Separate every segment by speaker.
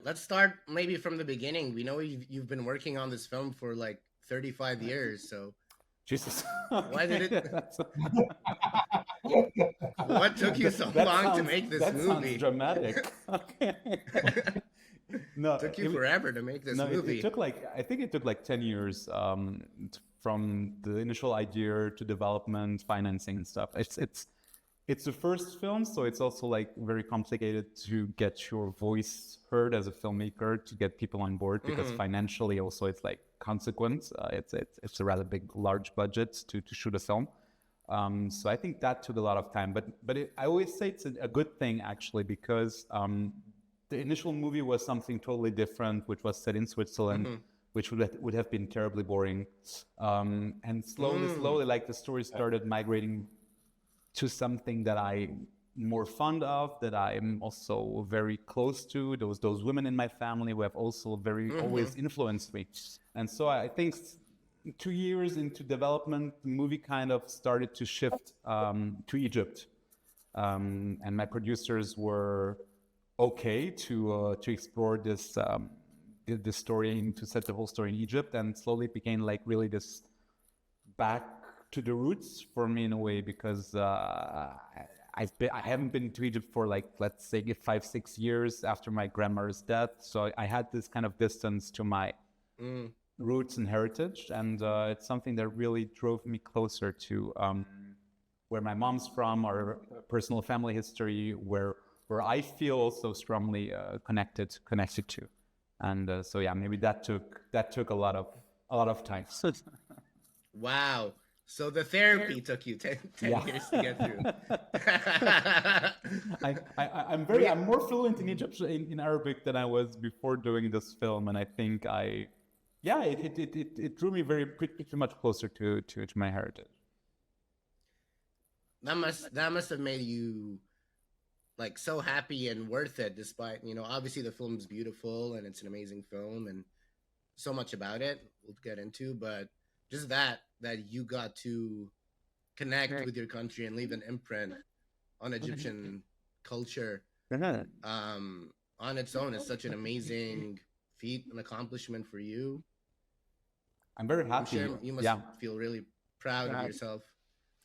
Speaker 1: let's start maybe from the beginning. We know you've been working on this film for like 35 years. So
Speaker 2: Jesus.
Speaker 1: why did
Speaker 2: Okay,
Speaker 1: it? What took you so long to make this
Speaker 2: that sounds
Speaker 1: movie?
Speaker 2: dramatic. Okay. No,
Speaker 1: Took you forever to make this
Speaker 2: no,
Speaker 1: movie.
Speaker 2: it took like, I think it took like 10 years from the initial idea to development, financing and stuff. It's the first film, so it's also like very complicated to get your voice heard as a filmmaker, to get people on board, because financially also it's like consequent. It's a rather big, large budget to shoot a film. So I think that took a lot of time, but I always say it's a good thing actually, because the initial movie was something totally different, which was set in Switzerland, which would have been terribly boring. And slowly, like the story started migrating to something that I'm more fond of, that I'm also very close to. Those women in my family who have also always influenced me. And so I think 2 years into development, the movie kind of started to shift to Egypt. And my producers were okay to explore this story and to set the whole story in Egypt, and slowly it became like really this back to the roots for me in a way, because I haven't been to Egypt for like, let's say 5-6 years after my grandmother's death, so I had this kind of distance to my roots and heritage, and it's something that really drove me closer to where my mom's from, our personal family history, where I feel also strongly connected to, and so yeah, maybe that took a lot of time.
Speaker 1: Wow. So the therapy took you 10 years to get through.
Speaker 2: I'm more fluent in Egyptian, in Arabic than I was before doing this film, and I think it drew me pretty much closer to my heritage.
Speaker 1: That must have made you like so happy and worth it, despite, obviously the film's beautiful and it's an amazing film and so much about it we'll get into, but just that you got to connect with your country and leave an imprint on Egyptian culture on its own is such an amazing feat and accomplishment for you.
Speaker 2: I'm very happy.
Speaker 1: I'm sure you must feel really proud of yourself.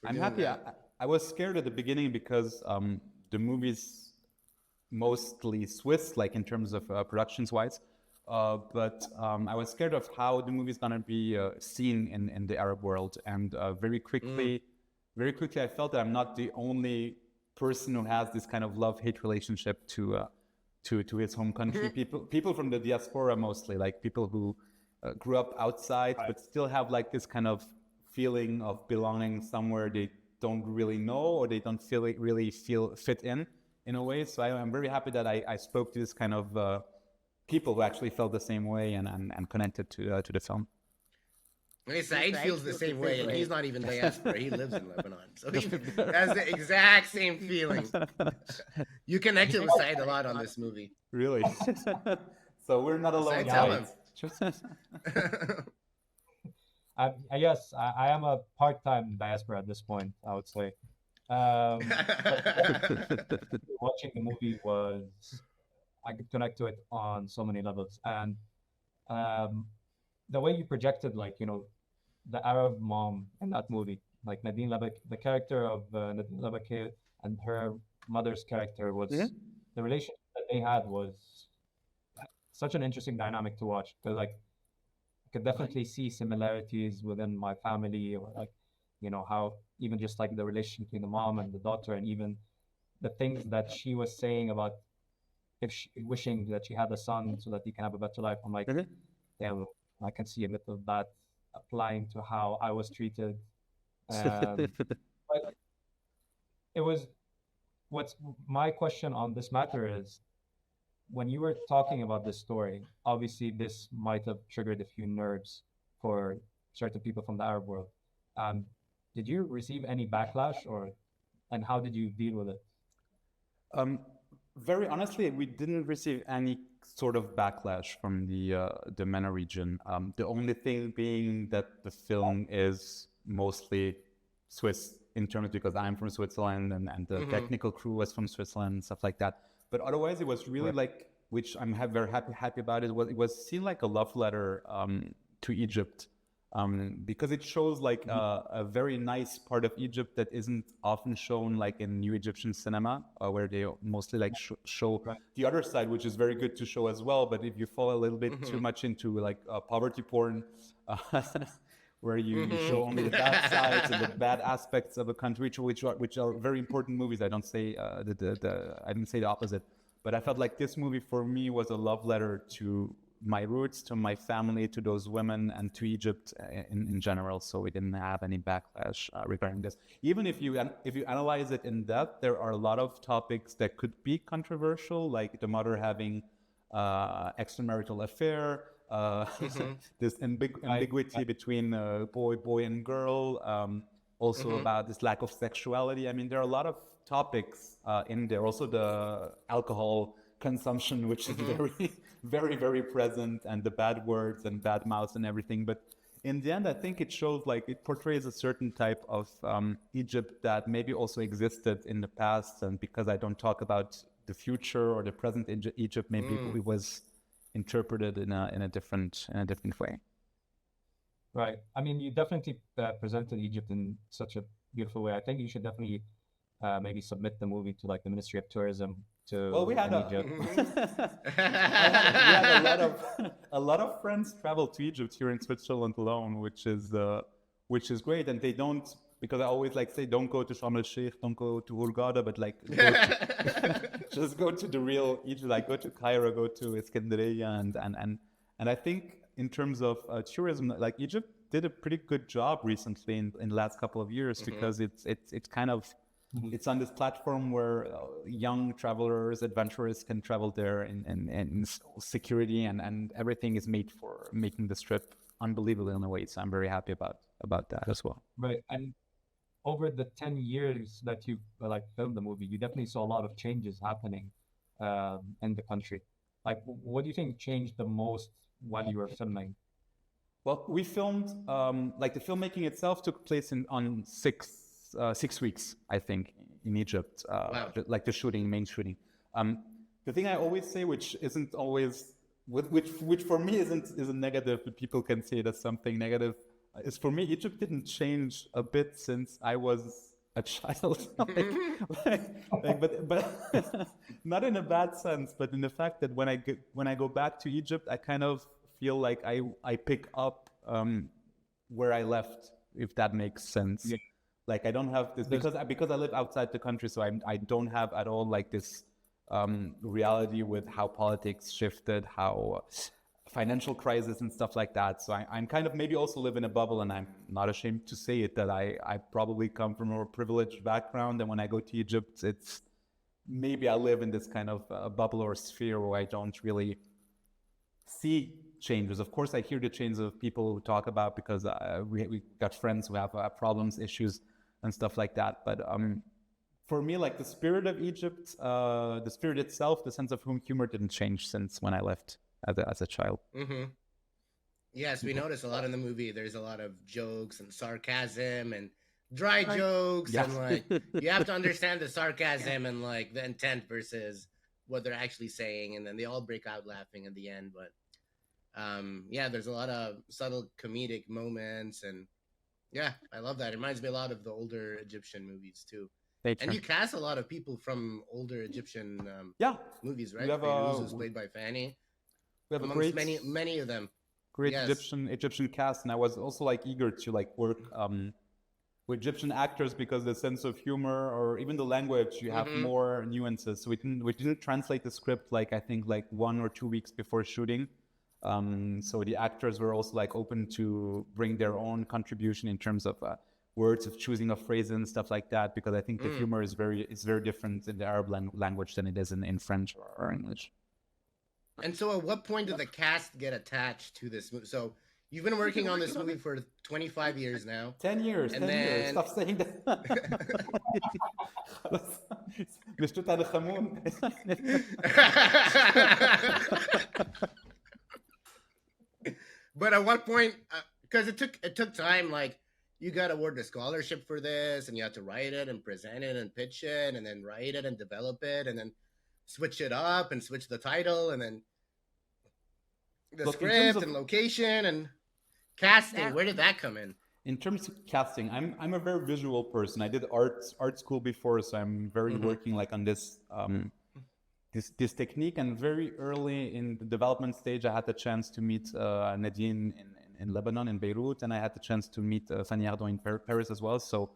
Speaker 2: I'm happy. I was scared at the beginning because the movie's mostly Swiss, like in terms of productions wise. But I was scared of how the movie is gonna be seen in the Arab world, and very quickly, I felt that I'm not the only person who has this kind of love-hate relationship to his home country. People from the diaspora mostly, like people who grew up outside, but still have like this kind of feeling of belonging somewhere they don't really know, or they don't really feel fit in a way. So I'm very happy that I spoke to this kind of people who actually felt the same way and connected to the film.
Speaker 1: Saeed feels the same way, and he's not even diaspora. He lives in Lebanon, so he has the exact same feeling. You connected with Saeed a lot on this movie.
Speaker 2: Really? So we're not alone.
Speaker 1: Tell him.
Speaker 3: Yes, I am a part-time diaspora at this point, I would say. Watching the movie I could connect to it on so many levels. And the way you projected, like, the Arab mom in that movie, like Nadine Labak, the character of Nadine Labak and her mother's character was, the relationship that they had was such an interesting dynamic to watch. Because, like, I could definitely see similarities within my family, or like, how even just like the relationship between the mom and the daughter, and even the things that she was saying about wishing that she had a son so that he can have a better life. I'm like, damn, I can see a bit of that applying to how I was treated. But what's my question on this matter is, when you were talking about this story, obviously this might have triggered a few nerves for certain people from the Arab world. Did you receive any backlash, and how did you deal with it?
Speaker 2: Very honestly, we didn't receive any sort of backlash from the MENA region. The only thing being that the film is mostly Swiss in terms, because I'm from Switzerland and the technical crew was from Switzerland and stuff like that. But otherwise, it was really like which I'm very happy about, it was seen like a love letter to Egypt, because it shows like a very nice part of Egypt that isn't often shown like in new Egyptian cinema, where they mostly like show
Speaker 3: Right.
Speaker 2: the other side, which is very good to show as well. But if you fall a little bit too much into like poverty porn, where you show only the bad sides and the bad aspects of a country, which are very important movies. I don't say I didn't say the opposite, but I felt like this movie for me was a love letter to my roots, to my family, to those women, and to Egypt in general. So we didn't have any backlash regarding this. Even if you analyze it in depth, there are a lot of topics that could be controversial, like the mother having extramarital affair, this ambiguity between boy and girl, also about this lack of sexuality. I mean, there are a lot of topics in there. Also the alcohol consumption, which is very present, and the bad words and bad mouths and everything. But in the end, I think it shows like it portrays a certain type of Egypt that maybe also existed in the past. And because I don't talk about the future or the present Egypt, maybe it was interpreted in a different way.
Speaker 3: Right. I mean, you definitely presented Egypt in such a beautiful way. I think you should definitely maybe submit the movie to like the Ministry of Tourism to
Speaker 2: we had
Speaker 3: Egypt.
Speaker 2: we had a lot of friends travel to Egypt here in Switzerland alone, which is great. And they don't, because I always like say, don't go to Sharm el Sheikh, don't go to Hurghada, but like just go to the real Egypt, like go to Cairo, go to Iskandariya, and I think in terms of tourism, like Egypt did a pretty good job recently in the last couple of years, because it's kind of it's on this platform where young travelers, adventurers can travel there in security, and everything is made for making this trip unbelievable in a way. So I'm very happy about that as well.
Speaker 3: Right. And over the 10 years that you like filmed the movie, you definitely saw a lot of changes happening in the country. Like, what do you think changed the most while you were filming?
Speaker 2: Well, we filmed like the filmmaking itself took place on 6 weeks, I think, in Egypt.
Speaker 1: Wow.
Speaker 2: Like the main shooting. The thing I always say, which isn't always, which for me isn't negative, but people can say it as something negative, is for me Egypt didn't change a bit since I was a child. but not in a bad sense, but in the fact that when I go back to Egypt, I kind of feel like I pick up where I left, if that makes sense.
Speaker 3: Yeah.
Speaker 2: Like I don't have this because I live outside the country, so I don't have at all like this reality with how politics shifted, how financial crisis and stuff like that. So I'm kind of maybe also live in a bubble, and I'm not ashamed to say it, that I probably come from a more privileged background, and when I go to Egypt, it's maybe I live in this kind of bubble or sphere where I don't really see changes. Of course, I hear the changes of people who talk about, because we got friends who have problems, issues, and stuff like that. But for me, like the spirit of Egypt, the spirit itself, the sense of humor didn't change since when I left as a child.
Speaker 1: Yes, we notice a lot in the movie. There's a lot of jokes and sarcasm and dry jokes, and like you have to understand the sarcasm and like the intent versus what they're actually saying, and then they all break out laughing at the end. But yeah, there's a lot of subtle comedic moments, and yeah, I love that. It reminds me a lot of the older Egyptian movies too. And you cast a lot of people from older Egyptian movies, right? Fayrouz was played by Fanny.
Speaker 2: We have
Speaker 1: amongst many of them.
Speaker 2: Great Egyptian cast, and I was also like eager to like work with Egyptian actors, because the sense of humor or even the language, you have more nuances. So we didn't translate the script like I think like 1 or 2 weeks before shooting. So the actors were also like open to bring their own contribution in terms of words, of choosing of phrases and stuff like that, because I think the humor is very different in the Arab language than it is in French or English.
Speaker 1: And so at what point did the cast get attached to this movie? So you've been working on this movie for 25 years now.
Speaker 2: 10 years.
Speaker 1: And
Speaker 2: 10
Speaker 1: then...
Speaker 2: years. Stop saying that.
Speaker 1: But at what point, because it took time, like you got awarded a scholarship for this, and you had to write it and present it and pitch it, and then write it and develop it, and then switch it up and switch the title and then the
Speaker 2: Look,
Speaker 1: script and location and casting? Where did that come in?
Speaker 2: in terms of casting, I'm a very visual person. I did art school before, so I'm very working like on this this technique. And very early in the development stage, I had the chance to meet Nadine in Lebanon, in Beirut, and I had the chance to meet Fanny Ardon in Paris as well. So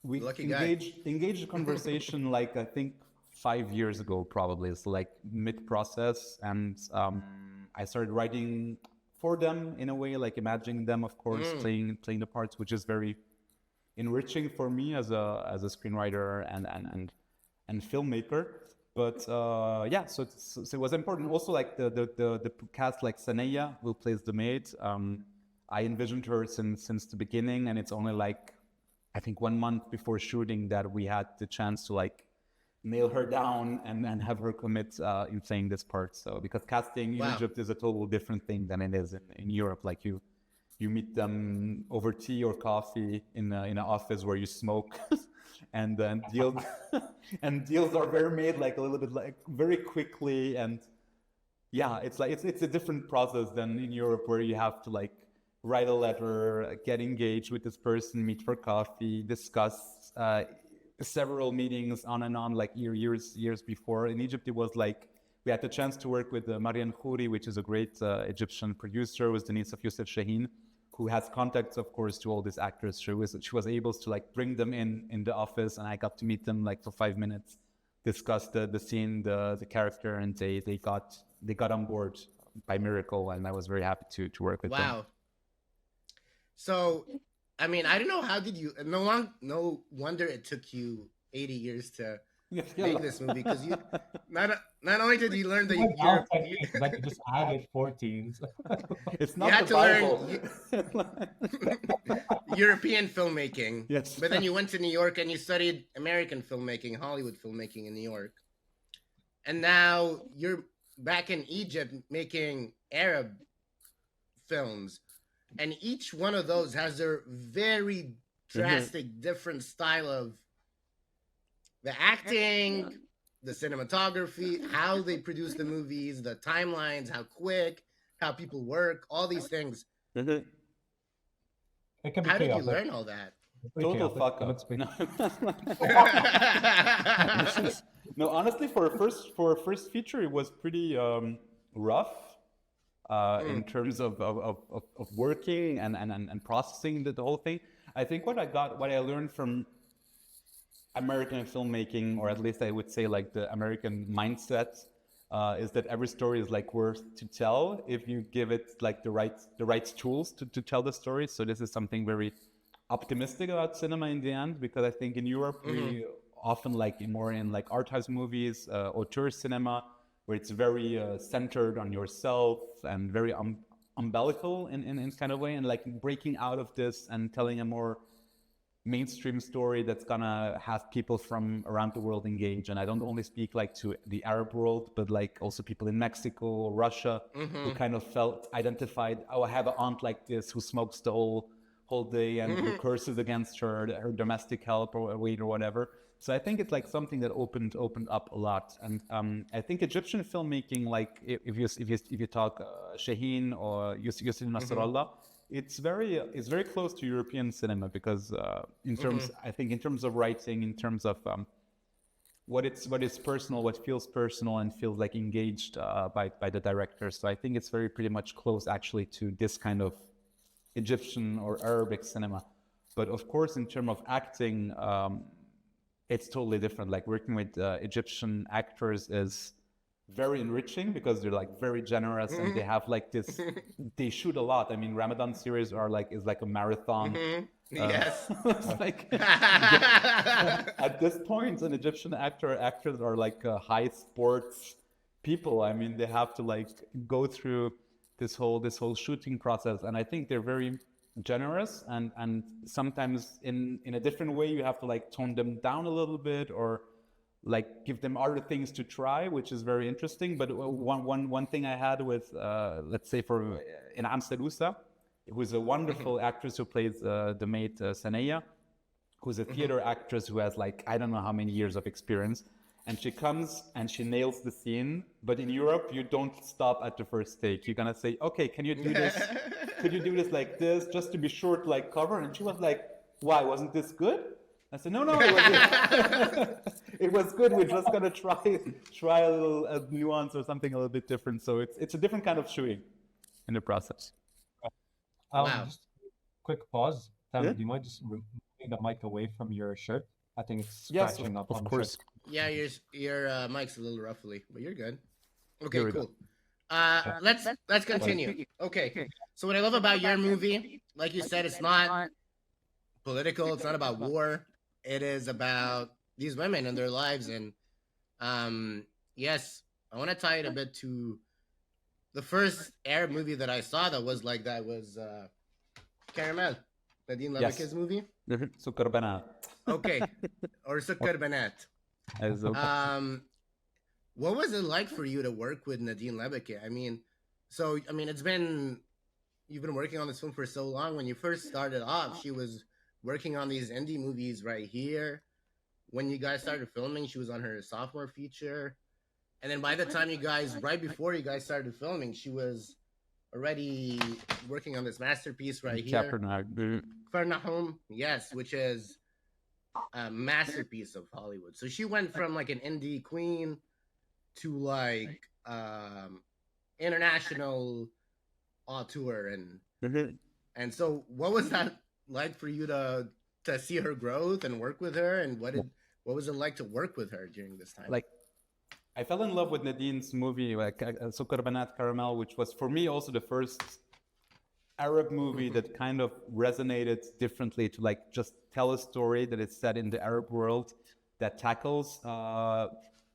Speaker 2: we engaged a conversation like I think 5 years ago, probably. It's like mid-process, and I started writing for them in a way, like imagining them, of course, playing the parts, which is very enriching for me as a screenwriter and filmmaker. But yeah, so it was important. Also, like the cast, like Sanaya, who plays the maid. I envisioned her since the beginning, and it's only like I think 1 month before shooting that we had the chance to like nail her down and have her commit in playing this part. So because casting in Egypt is a total different thing than it is in Europe. Like you meet them over tea or coffee in an office where you smoke, and then deals are very made like a little bit like very quickly. And yeah, it's like it's a different process than in Europe, where you have to like write a letter, get engaged with this person, meet for coffee, discuss several meetings on and on, like years before. In Egypt, it was like we had the chance to work with Marian Khouri, which is a great Egyptian producer, was the niece of Youssef Chahine, who has contacts, of course, to all these actors. She was able to like bring them in the office, and I got to meet them like for 5 minutes, discuss the scene, the character, and they got on board by miracle, and I was very happy to work with them.
Speaker 1: Wow. So, I mean, I don't know, how did you? No wonder it took you 80 years to make this movie, because you not only did you learn
Speaker 3: that you just added 14.
Speaker 2: It's not
Speaker 1: you had
Speaker 2: the
Speaker 1: to
Speaker 2: Bible.
Speaker 1: learn European filmmaking.
Speaker 2: Yes.
Speaker 1: But then you went to New York and you studied American filmmaking, Hollywood filmmaking in New York. And now you're back in Egypt making Arab films. And each one of those has their very drastic different style of the acting, the cinematography, how they produce the movies, the timelines, how quick, how people work, all these things.
Speaker 3: It can be
Speaker 1: How did
Speaker 3: chaotic.
Speaker 1: you learn all that?
Speaker 2: Total fuck up. No, honestly, for a first feature, it was pretty rough in terms of working and processing the whole thing. I think what I learned from American filmmaking, or at least I would say like the American mindset, is that every story is like worth to tell if you give it like the right tools to tell the story. So this is something very optimistic about cinema in the end, because I think in Europe we often like more in like art house movies, auteur cinema, where it's very centered on yourself and very umbilical in kind of way, and like breaking out of this and telling a more mainstream story that's gonna have people from around the world engage. And I don't only speak like to the Arab world, but like also people in Mexico, Russia, who kind of felt identified. Oh, I have an aunt like this who smokes the whole day and who curses against her domestic help or waiter or whatever. So I think it's like something that opened up a lot. And I think Egyptian filmmaking, like if you talk Shaheen or Yusuf Nasrallah, it's very close to European cinema, because in terms of writing, in terms of what is personal, what feels personal and feels like engaged by the director. So I think it's pretty much close actually to this kind of Egyptian or Arabic cinema. But of course, in terms of acting, it's totally different. Like working with Egyptian actors is very enriching, because they're like very generous and they have like this, they shoot a lot. I mean, Ramadan series is like a marathon.
Speaker 1: Yes.
Speaker 2: It's like at this point, an Egyptian actors are like high sports people. I mean, they have to like go through this whole shooting process, and I think they're very generous, and sometimes in a different way you have to like tone them down a little bit, or like give them other things to try, which is very interesting. But one thing I had with let's say for Inam Salusa, who's a wonderful actress who plays the maid Sanaya, who's a theater actress who has like I don't know how many years of experience. and she comes and she nails the scene. But in Europe, you don't stop at the first take. You're gonna say, okay, can you do this? Could you do this like this, just to be sure to like cover? And she was like, why, wasn't this good? I said, no, it was it was good. We're just gonna try a little nuance or something a little bit different. So it's a different kind of shooting in the process.
Speaker 1: Wow.
Speaker 3: Just quick pause. Tamer,
Speaker 2: Yeah.
Speaker 3: do you mind just moving the mic away from your shirt? I think it's
Speaker 2: Yes,
Speaker 3: scratching up
Speaker 2: of
Speaker 3: on the
Speaker 2: course.
Speaker 3: shirt.
Speaker 1: Yeah, your mic's a little ruffly, but you're good.
Speaker 2: Here
Speaker 1: Okay,
Speaker 2: we go.
Speaker 1: cool. Let's continue. Okay. So what I love about your movie, like you said, it's not political. It's not about war. It is about these women and their lives. And yes, I want to tie it a bit to the first Arab movie that I saw that was like that was Caramel, Nadine
Speaker 2: Yes.
Speaker 1: Lebeke's movie.
Speaker 2: Sukar Banat.
Speaker 1: Okay, or Sukkar Banat. What was it like for you to work with Nadine Lebeke? I mean, you've been working on this film for so long. When you first started off, she was working on these indie movies right here. When you guys started filming, she was on her sophomore feature. And then by the time right before you guys started filming, she was already working on this masterpiece right here. Capernaum, yes, which is a masterpiece of Hollywood. So she went from like an indie queen to like international auteur, and so what was that like for you to see her growth and work with her, and what was it like to work with her during this time?
Speaker 2: Like, I fell in love with Nadine's movie, like Sukar Banat Caramel, which was for me also the first Arab movie that kind of resonated differently to like just tell a story that is set in the Arab world that tackles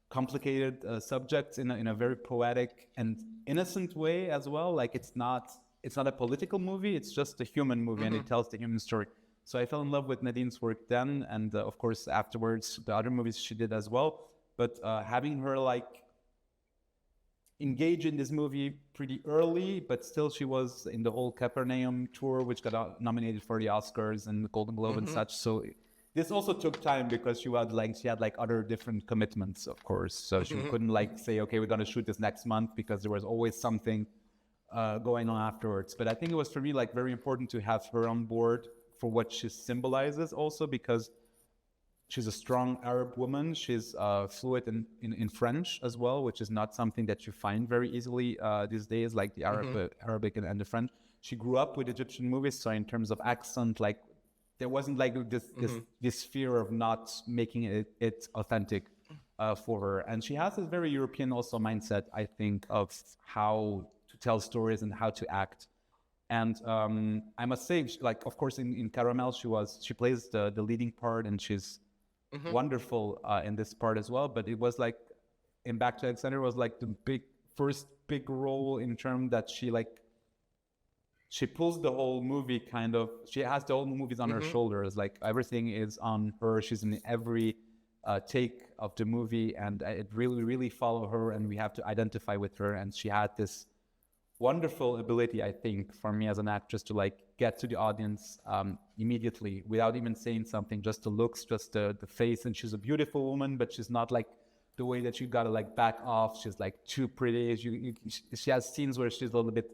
Speaker 2: complicated subjects in a very poetic and innocent way as well. Like it's not a political movie, it's just a human movie, and it tells the human story. So I fell in love with Nadine's work then, and of course afterwards the other movies she did as well. But having her like engage in this movie pretty early, but still she was in the whole Capernaum tour, which got nominated for the Oscars and the Golden Globe and such. So this also took time because she had like other different commitments, of course. So she couldn't like say, okay, we're going to shoot this next month, because there was always something going on afterwards. But I think it was for me like very important to have her on board for what she symbolizes also, because she's a strong Arab woman. She's fluent in French as well, which is not something that you find very easily these days, like the Arabic and the French. She grew up with Egyptian movies, so in terms of accent, like there wasn't like this fear of not making it authentic for her. And she has this very European also mindset, I think, of how to tell stories and how to act. And I must say, like, of course, in Caramel, she plays the leading part, and she's wonderful in this part as well. But it was like in Back to Alexandria was like the first big role in terms that she pulls the whole movie kind of. She has the whole movies on her shoulders. Like everything is on her. She's in every take of the movie, and it really follow her, and we have to identify with her. And she had this wonderful ability, I think, for me as an actress to like get to the audience immediately without even saying something, just the looks, just the face. And she's a beautiful woman, but she's not like the way that you gotta like back off. She's like too pretty. She has scenes where she's a little bit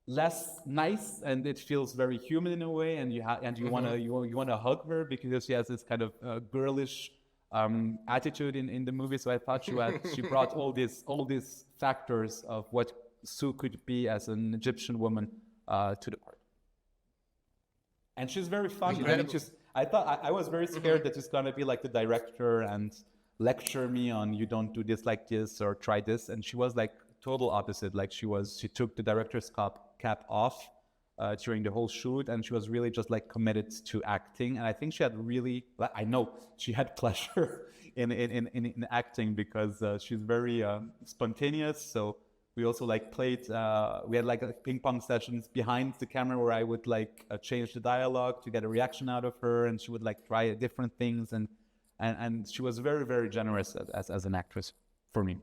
Speaker 2: less nice, and it feels very human in a way. And you wanna hug her because she has this kind of girlish attitude in the movie. So I thought she brought all these factors of what Sue could be as an Egyptian woman to the part. And she's very funny. I thought I was very scared that she's gonna be like the director and lecture me on, you don't do this like this or try this. And she was like total opposite. Like she took the director's cap off during the whole shoot, and she was really just like committed to acting. And I think I know she had pleasure in acting, because she's very spontaneous. So we also like played, we had like ping pong sessions behind the camera where I would like change the dialogue to get a reaction out of her, and she would like try different things, and she was very, very generous as an actress for me.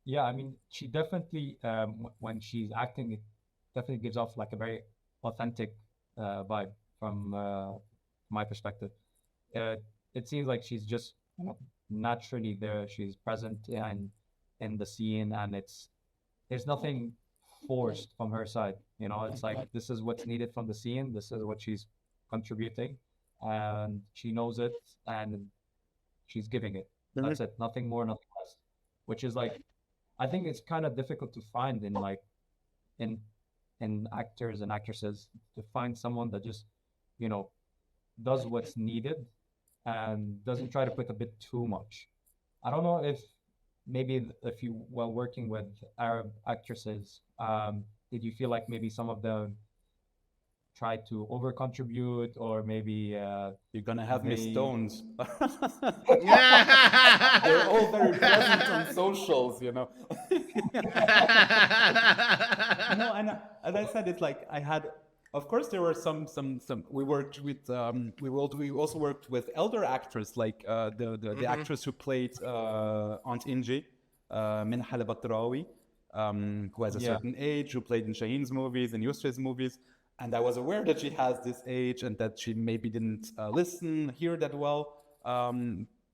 Speaker 3: Yeah, I mean, she definitely, when she's acting, it definitely gives off like a very authentic vibe from my perspective. it seems like she's just, naturally there. She's present in the scene, and there's nothing forced from her side. It's like this is what's needed from the scene. This is what she's contributing, and she knows it, and she's giving it. That's it. Nothing more, nothing less. Which is like, I think it's kind of difficult to find in in actors and actresses, to find someone that just, you know, does what's needed and doesn't try to put a bit too much. I don't know if maybe if you, while working with Arab actresses, did you feel like maybe some of them try to over contribute, or maybe
Speaker 2: You're gonna have me
Speaker 3: they
Speaker 2: stoned.
Speaker 1: Yeah.
Speaker 2: They're all very present on socials, you know. No, and as I said, it's like I had. Of course, there were some. We worked with. We also worked with elder actors, like the actress who played Aunt Inji, Minha Batrawi, who has a
Speaker 3: yeah,
Speaker 2: certain age, who played in Shaheen's movies and Yusra's movies. And I was aware that she has this age and that she maybe didn't hear that well.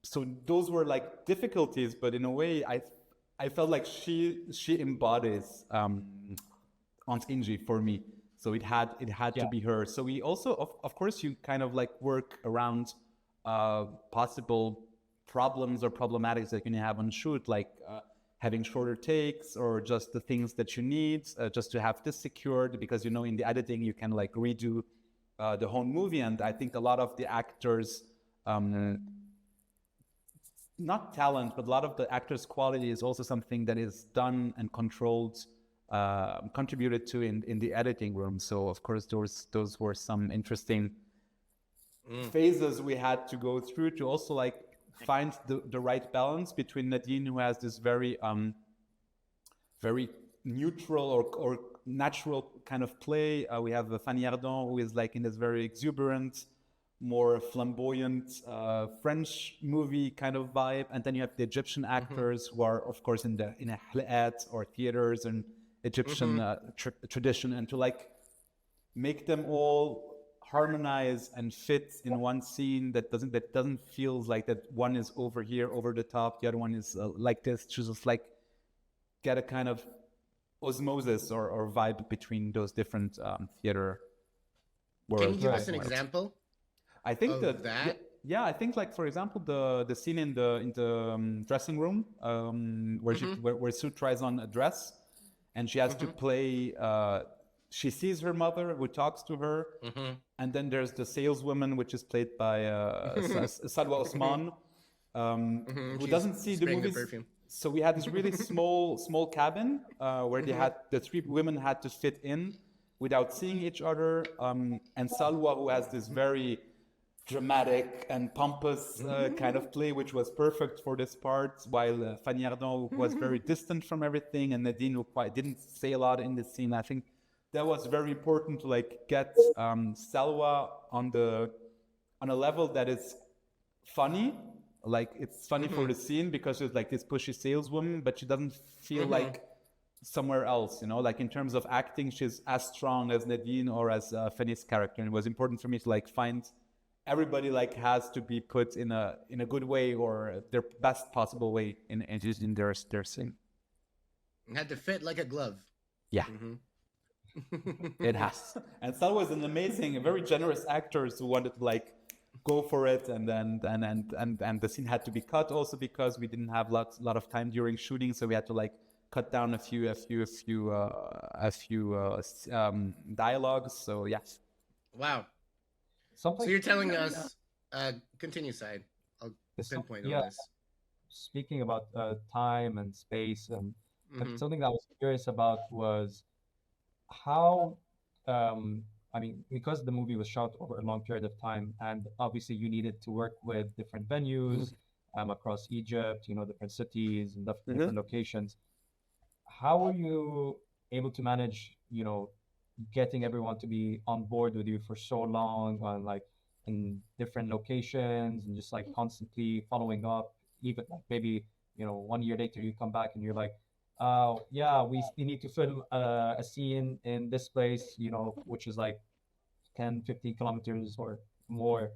Speaker 2: So those were like difficulties, but in a way, I felt like she embodies Aunt Inji for me. So it had to
Speaker 3: yeah,
Speaker 2: be her. So we also, of course, you kind of like work around possible problems or problematics that you can have on shoot, like having shorter takes or just the things that you need just to have this secured, because in the editing you can like redo the whole movie. And I think a lot of the actors, not talent, but a lot of the actors' quality is also something that is done and controlled, contributed to in the editing room. So of course those were some interesting phases we had to go through to also like find the right balance between Nadine, who has this very very neutral or natural kind of play. We have Fanny Ardant, who is like in this very exuberant, more flamboyant French movie kind of vibe, and then you have the Egyptian actors who are of course in Ahliat or theaters and Egyptian tradition, and to like make them all harmonize and fit in one scene that doesn't feel like that one is over here over the top, the other one is like this, to just like get a kind of osmosis or vibe between those different theater worlds.
Speaker 1: Can you give us an example
Speaker 2: I think
Speaker 1: of that?
Speaker 2: Yeah, I think like for example the scene in the dressing room where Sue tries on a dress and she has to play. She sees her mother who talks to her, and then there's the saleswoman, which is played by Salwa Osman, who doesn't see the movies. So we had this really small cabin where the three women had to fit in without seeing each other, and Salwa, who has this very dramatic and pompous kind of play, which was perfect for this part, while Fanny Ardant was very distant from everything, and Nadine, who quite didn't say a lot in this scene. I think that was very important to like get Salwa on a level that is funny. Like it's funny for the scene because she's like this pushy saleswoman, but she doesn't feel like somewhere else, like in terms of acting, she's as strong as Nadine or as Fanny's character. And it was important for me to like find everybody like has to be put in a good way or their best possible way in their scene.
Speaker 1: It had to fit like a glove.
Speaker 2: Yeah. It has. And Sal was an amazing, very generous actor who wanted to like go for it, and the scene had to be cut also because we didn't have lot of time during shooting, so we had to like cut down a few dialogues. So yes.
Speaker 1: Wow.
Speaker 3: something.
Speaker 1: So you're telling us, continue, Side. I'll pinpoint on this.
Speaker 3: Speaking about time and space, and something that I was curious about was how, I mean, because the movie was shot over a long period of time, and obviously you needed to work with different venues across Egypt, different cities and different locations. How were you able to manage, getting everyone to be on board with you for so long, on like in different locations, and just like constantly following up, even like maybe 1 year later you come back and you're like, yeah, we need to film a scene in this place, which is like 10-15 kilometers or more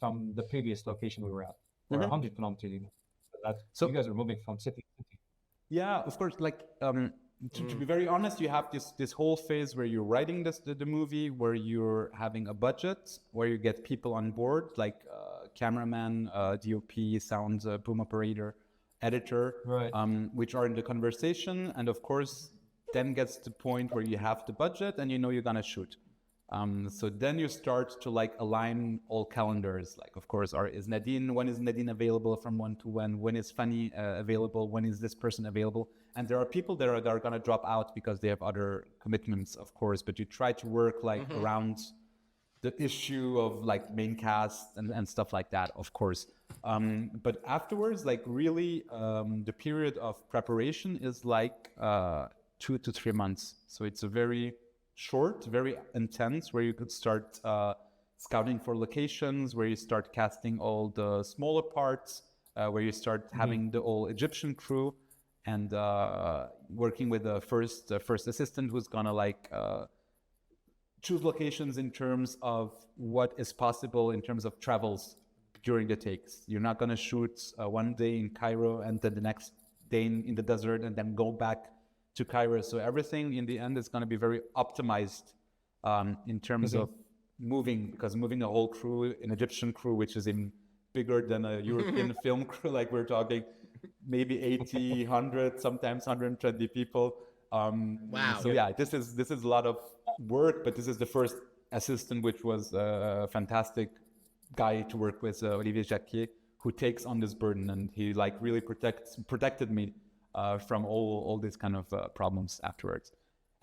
Speaker 3: from the previous location we were at, or 100 kilometers even.
Speaker 2: So
Speaker 3: you guys are moving from city to city.
Speaker 2: yeah, of course. Like to be very honest, you have this whole phase where you're writing the movie, where you're having a budget, where you get people on board, like cameraman, DOP, sound, boom operator, editor,
Speaker 3: Right.
Speaker 2: which are in the conversation, and of course, then gets to the point where you have the budget and you know you're gonna shoot. So then you start to like align all calendars. Like, of course, when is Nadine available from when to when? When is Fanny available? When is this person available? And there are people that are going to drop out because they have other commitments, of course. But you try to work like around the issue of like main cast and stuff like that, of course. But afterwards, like really, the period of preparation is like 2 to 3 months. So it's a very short, very intense, where you could start scouting for locations, where you start casting all the smaller parts, where you start having the whole Egyptian crew, and working with the first assistant who's gonna like choose locations in terms of what is possible in terms of travels during the takes. You're not gonna shoot one day in Cairo and then the next day in the desert and then go back to Cairo. So everything in the end is going to be very optimized in terms of moving, because moving a whole crew, an Egyptian crew, which is even bigger than a European film crew, like we're talking maybe 80, 100, sometimes 120 people.
Speaker 1: Wow.
Speaker 2: So yeah, this is a lot of work, but this is the first assistant, which was a fantastic guy to work with, Olivier Jacquier, who takes on this burden, and he like really protected me from all these kind of problems afterwards.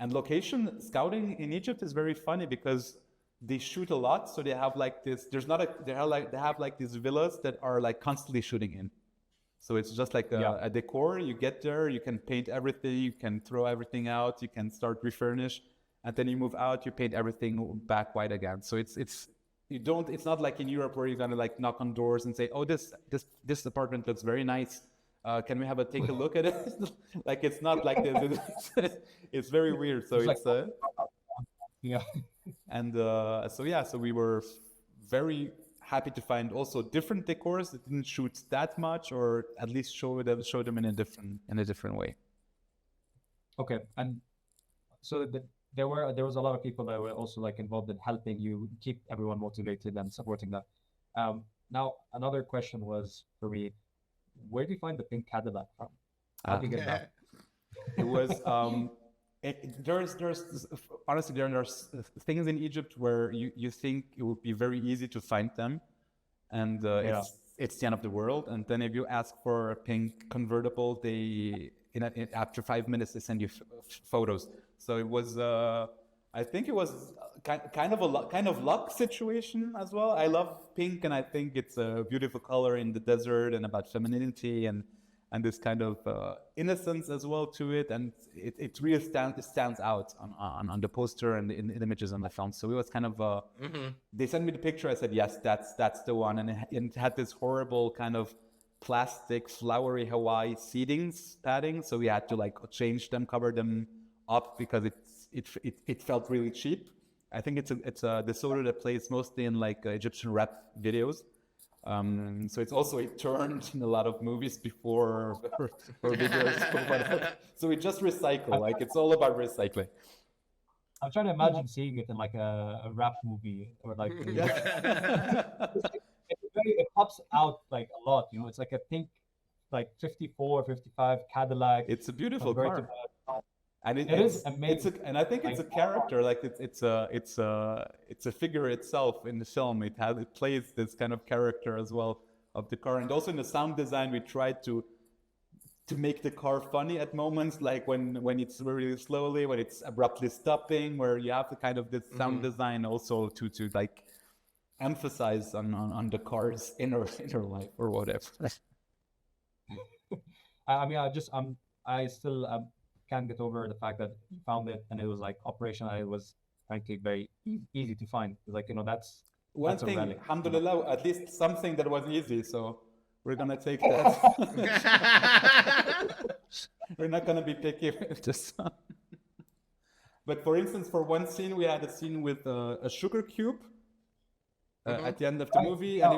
Speaker 2: And location scouting in Egypt is very funny because they shoot a lot, so they have like this. They have like these villas that are like constantly shooting in. So it's just like a decor. You get there, you can paint everything, you can throw everything out, you can start refurnish, and then you move out, you paint everything back white again. So it's not like in Europe where you're gonna like knock on doors and say, oh, this apartment looks very nice. Can we take a look at it? Like, it's not like this. It's very weird. So it's
Speaker 3: yeah.
Speaker 2: And so we were very happy to find also different decors that didn't shoot that much, or at least show them in a different way.
Speaker 3: Okay, and so there was a lot of people that were also like involved in helping you keep everyone motivated and supporting that. Now another question was for me, where do you find the pink Cadillac from? How do you get that?
Speaker 2: It was honestly there are things in Egypt where you think it would be very easy to find them, and it's the end of the world. And then if you ask for a pink convertible, after 5 minutes they send you photos. So it was I think it was kind of luck situation as well. I love pink, and I think it's a beautiful color in the desert, and about femininity and this kind of innocence as well to it, and it really stands out on the poster and in images on the film. So it was kind of they sent me the picture. I said yes, that's the one, and it had this horrible kind of plastic flowery Hawaii padding. So we had to like change them, cover them up, because it felt really cheap. I think it's the soda that plays mostly in like Egyptian rap videos. So it turned in a lot of movies before or videos. So we just recycle. Like, it's all about recycling.
Speaker 3: I'm trying to imagine seeing it in like a rap movie, or like it pops out like a lot. You know, it's like a pink, like 54, 55 Cadillac.
Speaker 2: It's a beautiful car. And
Speaker 3: it is amazing.
Speaker 2: And I think it's a character, like it's a figure itself in the film. It plays this kind of character as well of the car. And also in the sound design, we tried to make the car funny at moments, like when it's really slowly, when it's abruptly stopping, where you have the kind of this sound design also to like emphasize on the car's inner life or whatever.
Speaker 3: I mean, I still can't get over the fact that you found it and it was like operational. It was frankly very easy to find. Like, that's
Speaker 2: one thing. Alhamdulillah, at least something that was easy. So we're gonna take that. We're not gonna be picky with this. But for instance, for one scene, we had a scene with a sugar cube.
Speaker 1: Mm-hmm.
Speaker 2: at the end of the
Speaker 3: Right.
Speaker 2: movie,
Speaker 3: Yeah.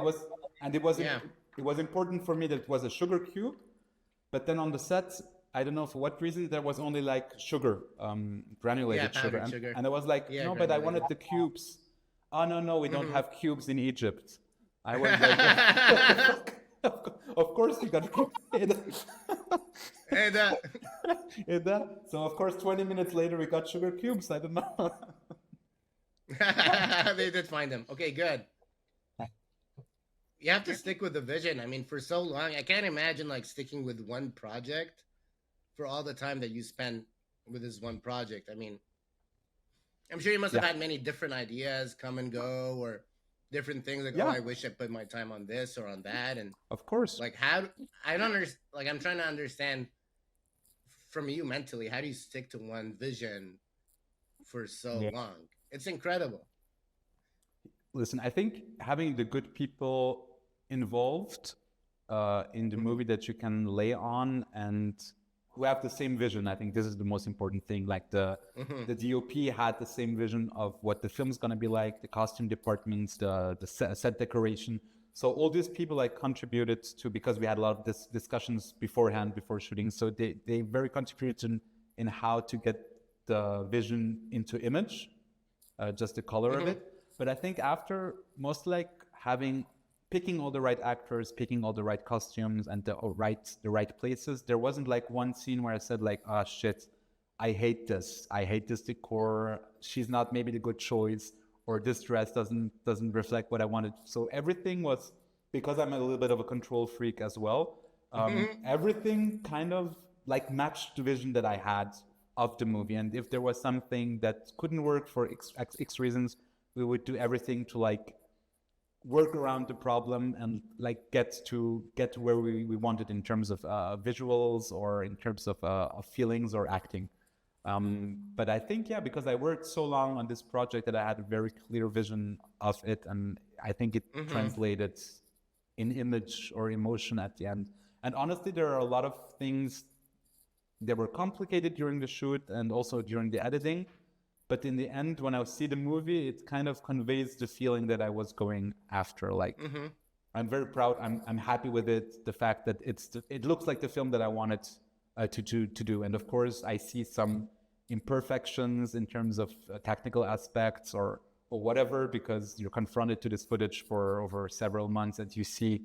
Speaker 2: and it was
Speaker 1: Yeah.
Speaker 2: it was important for me that it was a sugar cube. But then on the set, I don't know for what reason, there was only like sugar,
Speaker 1: Yeah,
Speaker 2: granulated sugar.
Speaker 1: powdered sugar.
Speaker 2: And I was like,
Speaker 1: Yeah,
Speaker 2: no, but I
Speaker 1: granulated.
Speaker 2: wanted the cubes. Oh, no, no, we don't
Speaker 1: Mm-hmm.
Speaker 2: have cubes in Egypt. I was like, of course you got cubes.
Speaker 1: And
Speaker 2: So, of course, 20 minutes later, we got sugar cubes. I don't know.
Speaker 1: they did find them. Okay, good. You have to stick with the vision. I mean, for so long, I can't imagine like sticking with one project for all the time that you spent with this one project. I mean, I'm sure you must have
Speaker 2: Yeah.
Speaker 1: had many different ideas come and go, or different things like, oh,
Speaker 2: Yeah.
Speaker 1: I wish I put my time on this or on that, and
Speaker 2: Of course.
Speaker 1: like how I don't understand. Like I'm trying to understand from you mentally, how do you stick to one vision for so
Speaker 3: Yeah.
Speaker 1: long? It's incredible.
Speaker 2: Listen, I think having the good people involved in the movie that you can lay on and who have the same vision, I think this is the most important thing. Like the DOP had the same vision of what the film's gonna be like, the costume departments, the set decoration. So all these people like contributed to, because we had a lot of discussions beforehand, before shooting. So they very contributed in how to get the vision into image, just the color of it. But I think after, most like picking all the right actors, picking all the right costumes and the right places, there wasn't like one scene where I said like, ah, shit, I hate this decor. She's not maybe the good choice, or this dress doesn't reflect what I wanted. So everything was, because I'm a little bit of a control freak as well. Everything kind of like matched the vision that I had of the movie. And if there was something that couldn't work for X reasons, we would do everything to like work around the problem and like get to where we wanted in terms of visuals, or in terms of feelings or acting. But I think, yeah, because I worked so long on this project that I had a very clear vision of it, and I think it translated in image or emotion at the end. And honestly, there are a lot of things that were complicated during the shoot and also during the editing. But in the end, when I see the movie, it kind of conveys the feeling that I was going after. Like, I'm very proud. I'm happy with it. The fact that it looks like the film that I wanted to do. And of course, I see some imperfections in terms of technical aspects or whatever, because you're confronted to this footage for over several months, and you see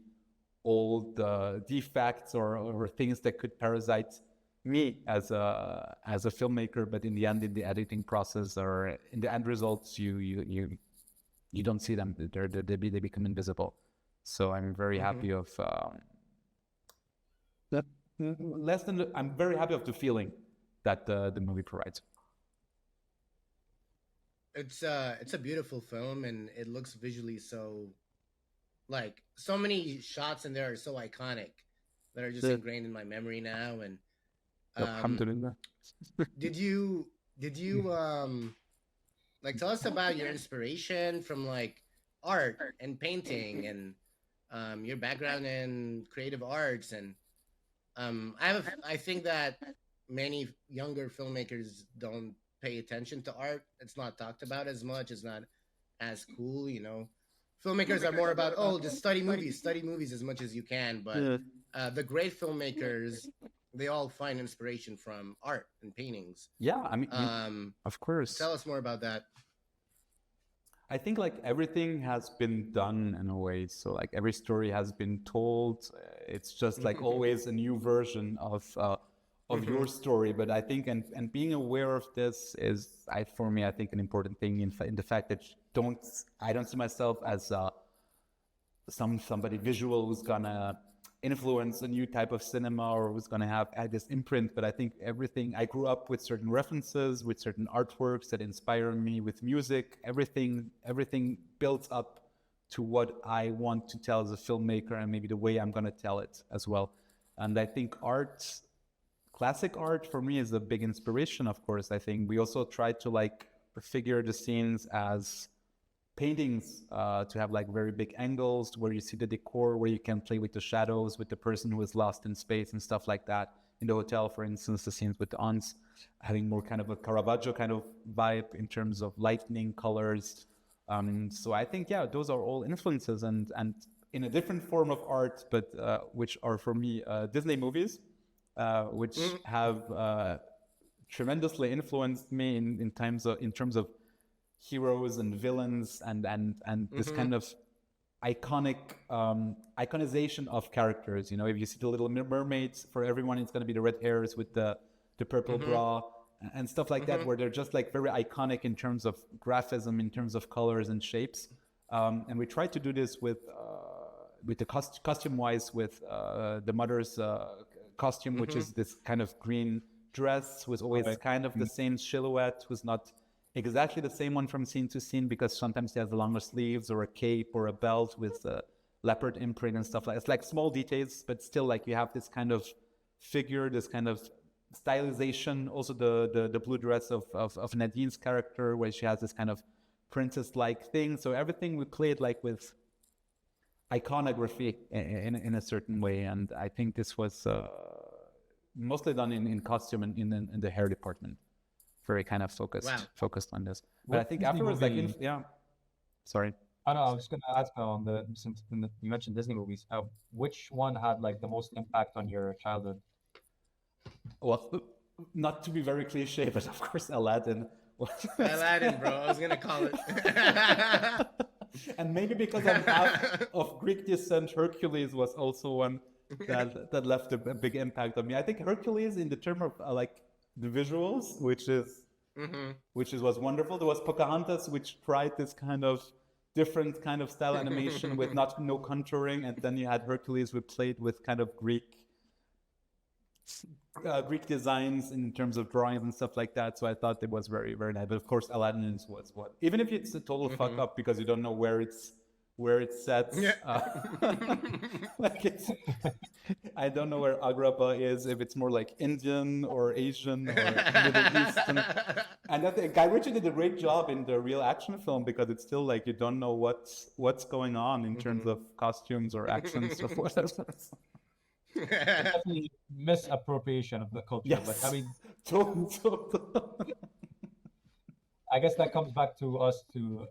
Speaker 2: all the defects or things that could parasite me as a filmmaker. But in the end, in the editing process or in the end results, you don't see them. They become invisible. So I'm very happy of that. I'm very happy of the feeling that the movie provides.
Speaker 1: It's a beautiful film, and it looks visually so, like, so many shots in there are so iconic that are just ingrained in my memory now. And
Speaker 2: Alhamdulillah.
Speaker 1: did you like tell us about your inspiration from like art and painting and your background in creative arts? And I think that many younger filmmakers don't pay attention to art. It's not talked about as much. It's not as cool, you know. Filmmakers are more about, oh, just study movies as much as you can. But the great filmmakers, they all find inspiration from art and paintings.
Speaker 2: Yeah, I mean, of course.
Speaker 1: Tell us more about that.
Speaker 2: I think like everything has been done in a way. So like every story has been told. It's just like always a new version of your story. But I think and being aware of this is, for me, I think an important thing in the fact that I don't see myself as somebody visual who's gonna influence a new type of cinema or who's gonna have this imprint. But I think I grew up with certain references, with certain artworks that inspire me, with music. Everything builds up to what I want to tell as a filmmaker, and maybe the way I'm gonna tell it as well. And I think classic art for me is a big inspiration, of course. I think we also try to like figure the scenes as paintings, to have like very big angles where you see the decor, where you can play with the shadows, with the person who is lost in space and stuff like that. In the hotel, for instance, the scenes with the aunts having more kind of a Caravaggio kind of vibe in terms of lightning, colors. So I think, yeah, those are all influences, and in a different form of art, but which are for me Disney movies, which have tremendously influenced me in terms of heroes and villains, and this kind of iconic iconization of characters. You know, if you see the Little Mermaids, for everyone it's going to be the red hairs with the purple bra and stuff like that, where they're just like very iconic in terms of graphism, in terms of colors and shapes. And we try to do this with the costume wise, with the mother's costume, which is this kind of green dress with always kind of the same silhouette, was not exactly the same one from scene to scene, because sometimes he has the longer sleeves or a cape or a belt with a leopard imprint and stuff like that. It's like small details, but still like you have this kind of figure, this kind of stylization. Also the blue dress of Nadine's character, where she has this kind of princess-like thing. So everything we played like with iconography in a certain way. And I think this was mostly done in costume and in the hair department. Very kind of focused on this. But I think afterwards, sorry.
Speaker 3: I know. I was going to ask since you mentioned Disney movies, which one had like the most impact on your childhood?
Speaker 2: Well, not to be very cliche, but of course, Aladdin.
Speaker 1: Aladdin, bro. I was gonna call it.
Speaker 2: And maybe because I'm half of Greek descent, Hercules was also one that left a big impact on me. I think Hercules, in the term of like the visuals, which was wonderful. There was Pocahontas, which tried this kind of different kind of style animation with no contouring, and then you had Hercules, which played with kind of Greek designs in terms of drawings and stuff like that. So I thought it was very, very nice. But of course, Aladdin was what, even if it's a total fuck up because you don't know where it's set. Like I don't know where Agrabah is, if it's more like Indian or Asian or Middle Eastern. And I think Guy Ritchie did a great job in the real action film, because it's still like you don't know what's going on in terms of costumes or accents or whatever.
Speaker 3: Definitely misappropriation of the culture.
Speaker 2: Yes.
Speaker 3: But I mean,
Speaker 2: total.
Speaker 3: I guess that comes back to us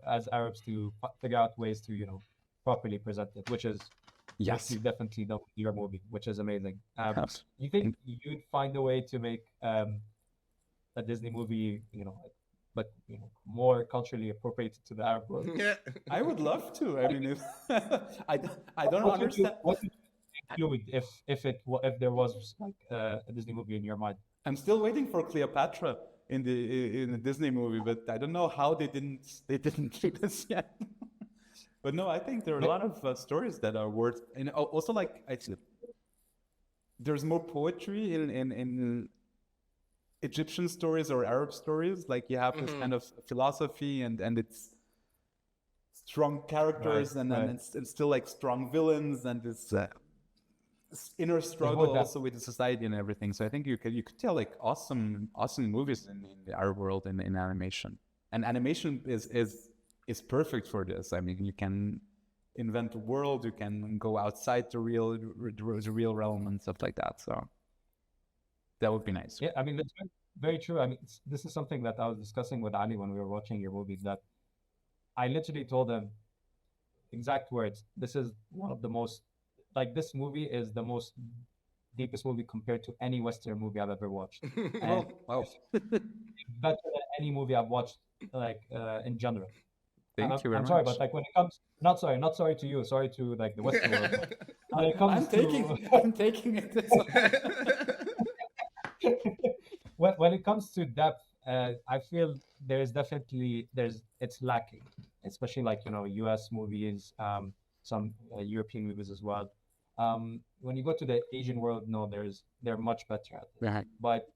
Speaker 3: as Arabs to figure out ways to properly present it, which is you definitely know your movie, which is amazing. You think you'd find a way to make a Disney movie, but more culturally appropriated to the Arab world?
Speaker 1: Yeah.
Speaker 2: I would love to. I mean, I don't understand.
Speaker 3: What would you include if there was like a Disney movie in your mind?
Speaker 2: I'm still waiting for Cleopatra in the Disney movie, but I don't know how they didn't do this yet. But no, I think there are a lot of stories that are worth, and also like there's more poetry in Egyptian stories or Arab stories. Like you have this kind of philosophy and it's strong characters and still like strong villains and this inner struggle also with the society and everything. So I think you could tell like awesome movies in the Arab world in animation. And animation is perfect for this. I mean, you can invent a world, you can go outside the real realm and stuff like that. So that would be nice.
Speaker 3: Yeah, I mean, that's very true. I mean, this is something that I was discussing with Ali when we were watching your movie, that I literally told him exact words. This is one of the most, like, this movie is the most deepest movie compared to any Western movie I've ever watched. And
Speaker 2: Wow.
Speaker 3: better than any movie I've watched, like, in general.
Speaker 2: Thank you very
Speaker 3: I'm
Speaker 2: much.
Speaker 3: sorry, but like when it comes, not sorry to you, sorry to like the Western world. When it comes
Speaker 2: I'm taking it.
Speaker 3: When it comes to depth, I feel it's lacking, especially like U.S. movies, some European movies as well. When you go to the Asian world, no, they're much better at it.
Speaker 2: Right.
Speaker 3: But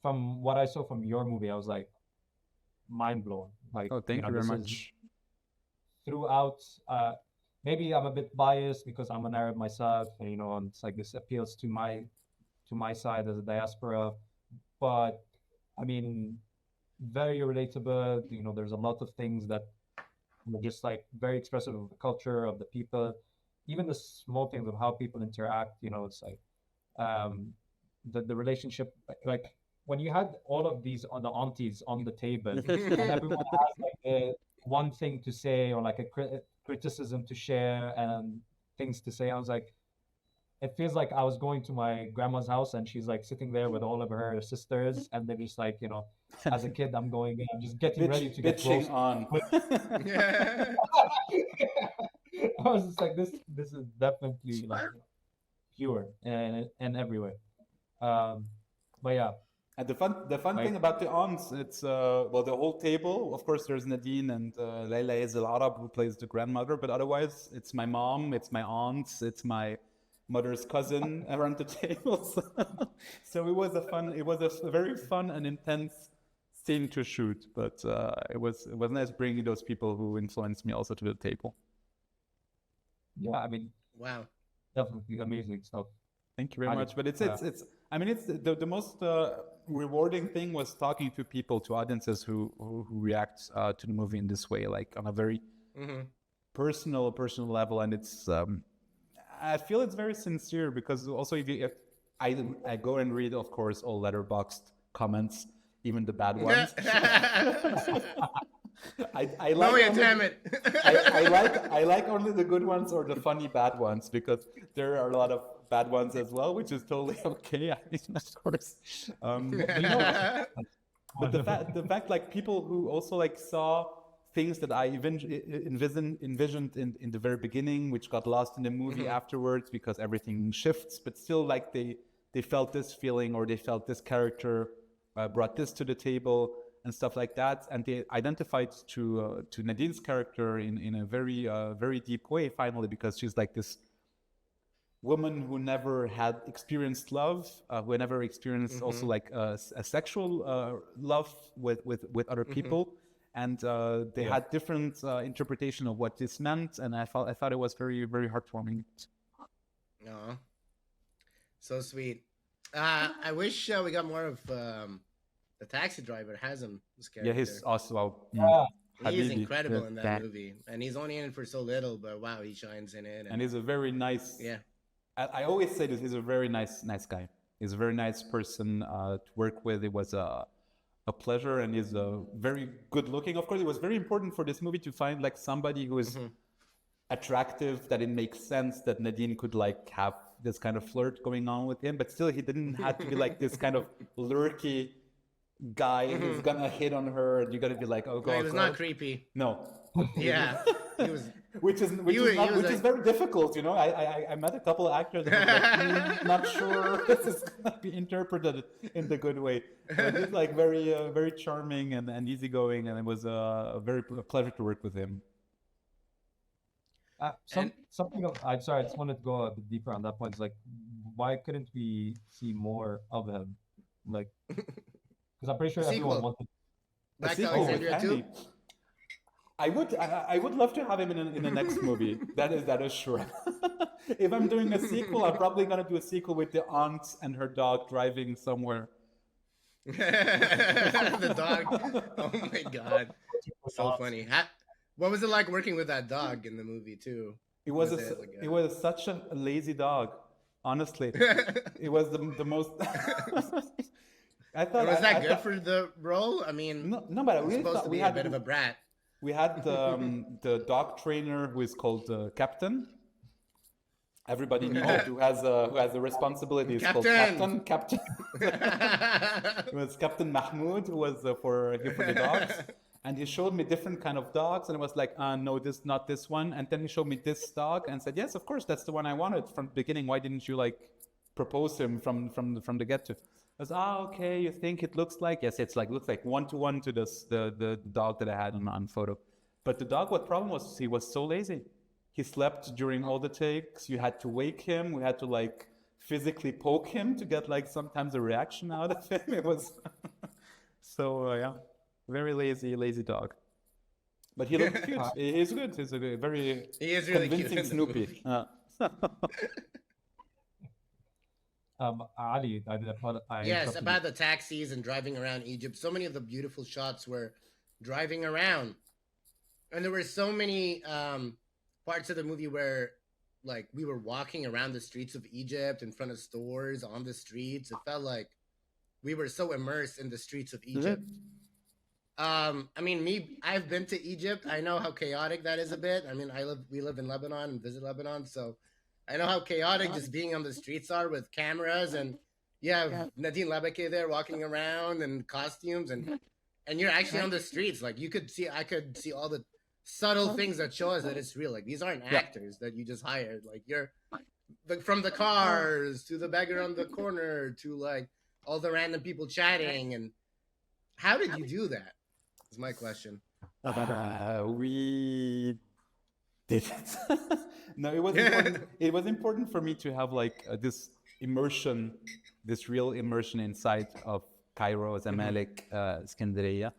Speaker 3: from what I saw from your movie, I was like mind blown. Like,
Speaker 2: thank you very much.
Speaker 3: Throughout, maybe I'm a bit biased because I'm an Arab myself, and it's like this appeals to my side as a diaspora. But I mean, very relatable. There's a lot of things that are just like very expressive of the culture of the people, even the small things of how people interact. It's like the relationship, like when you had all of these on the aunties on the table, and everyone has like one thing to say or like a criticism to share and things to say. I was like, it feels like I was going to my grandma's house and she's like sitting there with all of her sisters, and they're just like, as a kid, I'm just getting ready to get
Speaker 2: bitching
Speaker 3: roasted.
Speaker 2: on.
Speaker 1: Yeah.
Speaker 3: I was just like, this is definitely like pure and everywhere. But yeah,
Speaker 2: And the fun thing about the aunts, it's well, the whole table. Of course, there's Nadine and Leila is Al Arab, who plays the grandmother. But otherwise, it's my mom, it's my aunts, it's my mother's cousin around the table. So it was a very fun and intense scene to shoot. But it was nice bringing those people who influenced me also to the table.
Speaker 3: yeah, I mean,
Speaker 1: Wow.
Speaker 3: definitely amazing stuff.
Speaker 2: Thank you very
Speaker 3: Ali,
Speaker 2: much. But it's I mean, it's the most rewarding thing was talking to people, to audiences who react to the movie in this way, like on a very
Speaker 1: Hmm.
Speaker 2: personal level. And it's I feel it's very sincere, because also if I go and read, of course, all letterboxed comments, even the bad ones. I like
Speaker 1: No, yeah,
Speaker 2: only-
Speaker 1: damn it.
Speaker 2: I like only the good ones or the funny bad ones, because there are a lot of bad ones as well, which is totally okay. I mean, of course. But the fact like people who also like saw things that I envisioned in the very beginning, which got lost in the movie afterwards, because everything shifts, but still like they felt this feeling, or they felt this character brought this to the table and stuff like that, and they identified to Nadine's character in a very deep way finally, because she's like this woman who never had experienced love, who never experienced also like a sexual love with other people, and they had different interpretation of what this meant, and I thought it was very heartwarming.
Speaker 1: No, so sweet. I wish we got more of the taxi driver, Hazem. This character.
Speaker 2: Yeah, he's also
Speaker 1: He's
Speaker 2: Habibi.
Speaker 1: incredible in that movie, and he's only in it for so little, but wow, he shines in it.
Speaker 2: And he's a very nice.
Speaker 1: Yeah.
Speaker 2: I always say this. He's a very nice guy. He's a very nice person to work with. It was a pleasure, and he's very good looking. Of course, it was very important for this movie to find like somebody who is attractive, that it makes sense that Nadine could like have this kind of flirt going on with him, but still he didn't have to be like this kind of lurky guy who's gonna hit on her, and you gotta be like, oh god.
Speaker 1: No, he was not creepy.
Speaker 2: No.
Speaker 1: Yeah, he was.
Speaker 2: Which is very difficult, you know. I met a couple of actors and I was like, not sure this is gonna be interpreted in the good way. But he's like very charming and easygoing, and it was a pleasure to work with him.
Speaker 3: Something I'm sorry, I just wanted to go a bit deeper on that point. It's like, why couldn't we see more of him? Like, because I'm pretty sure everyone wanted
Speaker 1: Back to Alexandria too.
Speaker 2: I would love to have him in the next movie. That is sure. If I'm doing a sequel, I'm probably gonna do a sequel with the aunt and her dog driving somewhere.
Speaker 1: The dog. Oh my god, so funny. What was it like working with that dog in the movie too?
Speaker 2: It was such a lazy dog. Honestly, it was the most. I thought
Speaker 1: was that good for the role? I mean,
Speaker 2: no, but
Speaker 1: we supposed to be a bit of a brat.
Speaker 2: We had the dog trainer who is called Captain. Everybody knows who has a responsibility. It's called Captain. It was Captain Mahmoud, who was for the dogs, and he showed me different kind of dogs, and I was like, no, not this one. And then he showed me this dog and said, yes, of course, that's the one I wanted from the beginning. Why didn't you like propose him from the get-to? I was, okay, you think it looks like? Yes, it's like looks like 1-to-1 to the dog that I had on photo. But the dog, what problem was, he was so lazy. He slept during all the takes. You had to wake him. We had to like physically poke him to get like sometimes a reaction out of him. It was so yeah, very lazy dog. But he looks cute. He's good. He's a very
Speaker 1: really
Speaker 2: convincing
Speaker 1: cute
Speaker 2: Snoopy.
Speaker 3: Ali,
Speaker 1: yes, about the taxis and driving around Egypt. So many of the beautiful shots were driving around, and there were so many parts of the movie where, like, we were walking around the streets of Egypt, in front of stores, on the streets. It felt like we were so immersed in the streets of Egypt. I mean, I've been to Egypt. I know how chaotic that is a bit. I mean, we live in Lebanon and visit Lebanon, so I know how chaotic just being on the streets are with cameras, and you have Nadine Lebeke there walking around in costumes, and you're actually on the streets. Like I could see all the subtle things that show us that it's real. Like these aren't actors that you just hired. Like from the cars to the beggar on the corner to like all the random people chatting. And how did you do that? Is my question.
Speaker 2: We did it. No, it was important. It was important for me to have like this immersion, this real immersion inside of Cairo, Zamalek, Alexandria.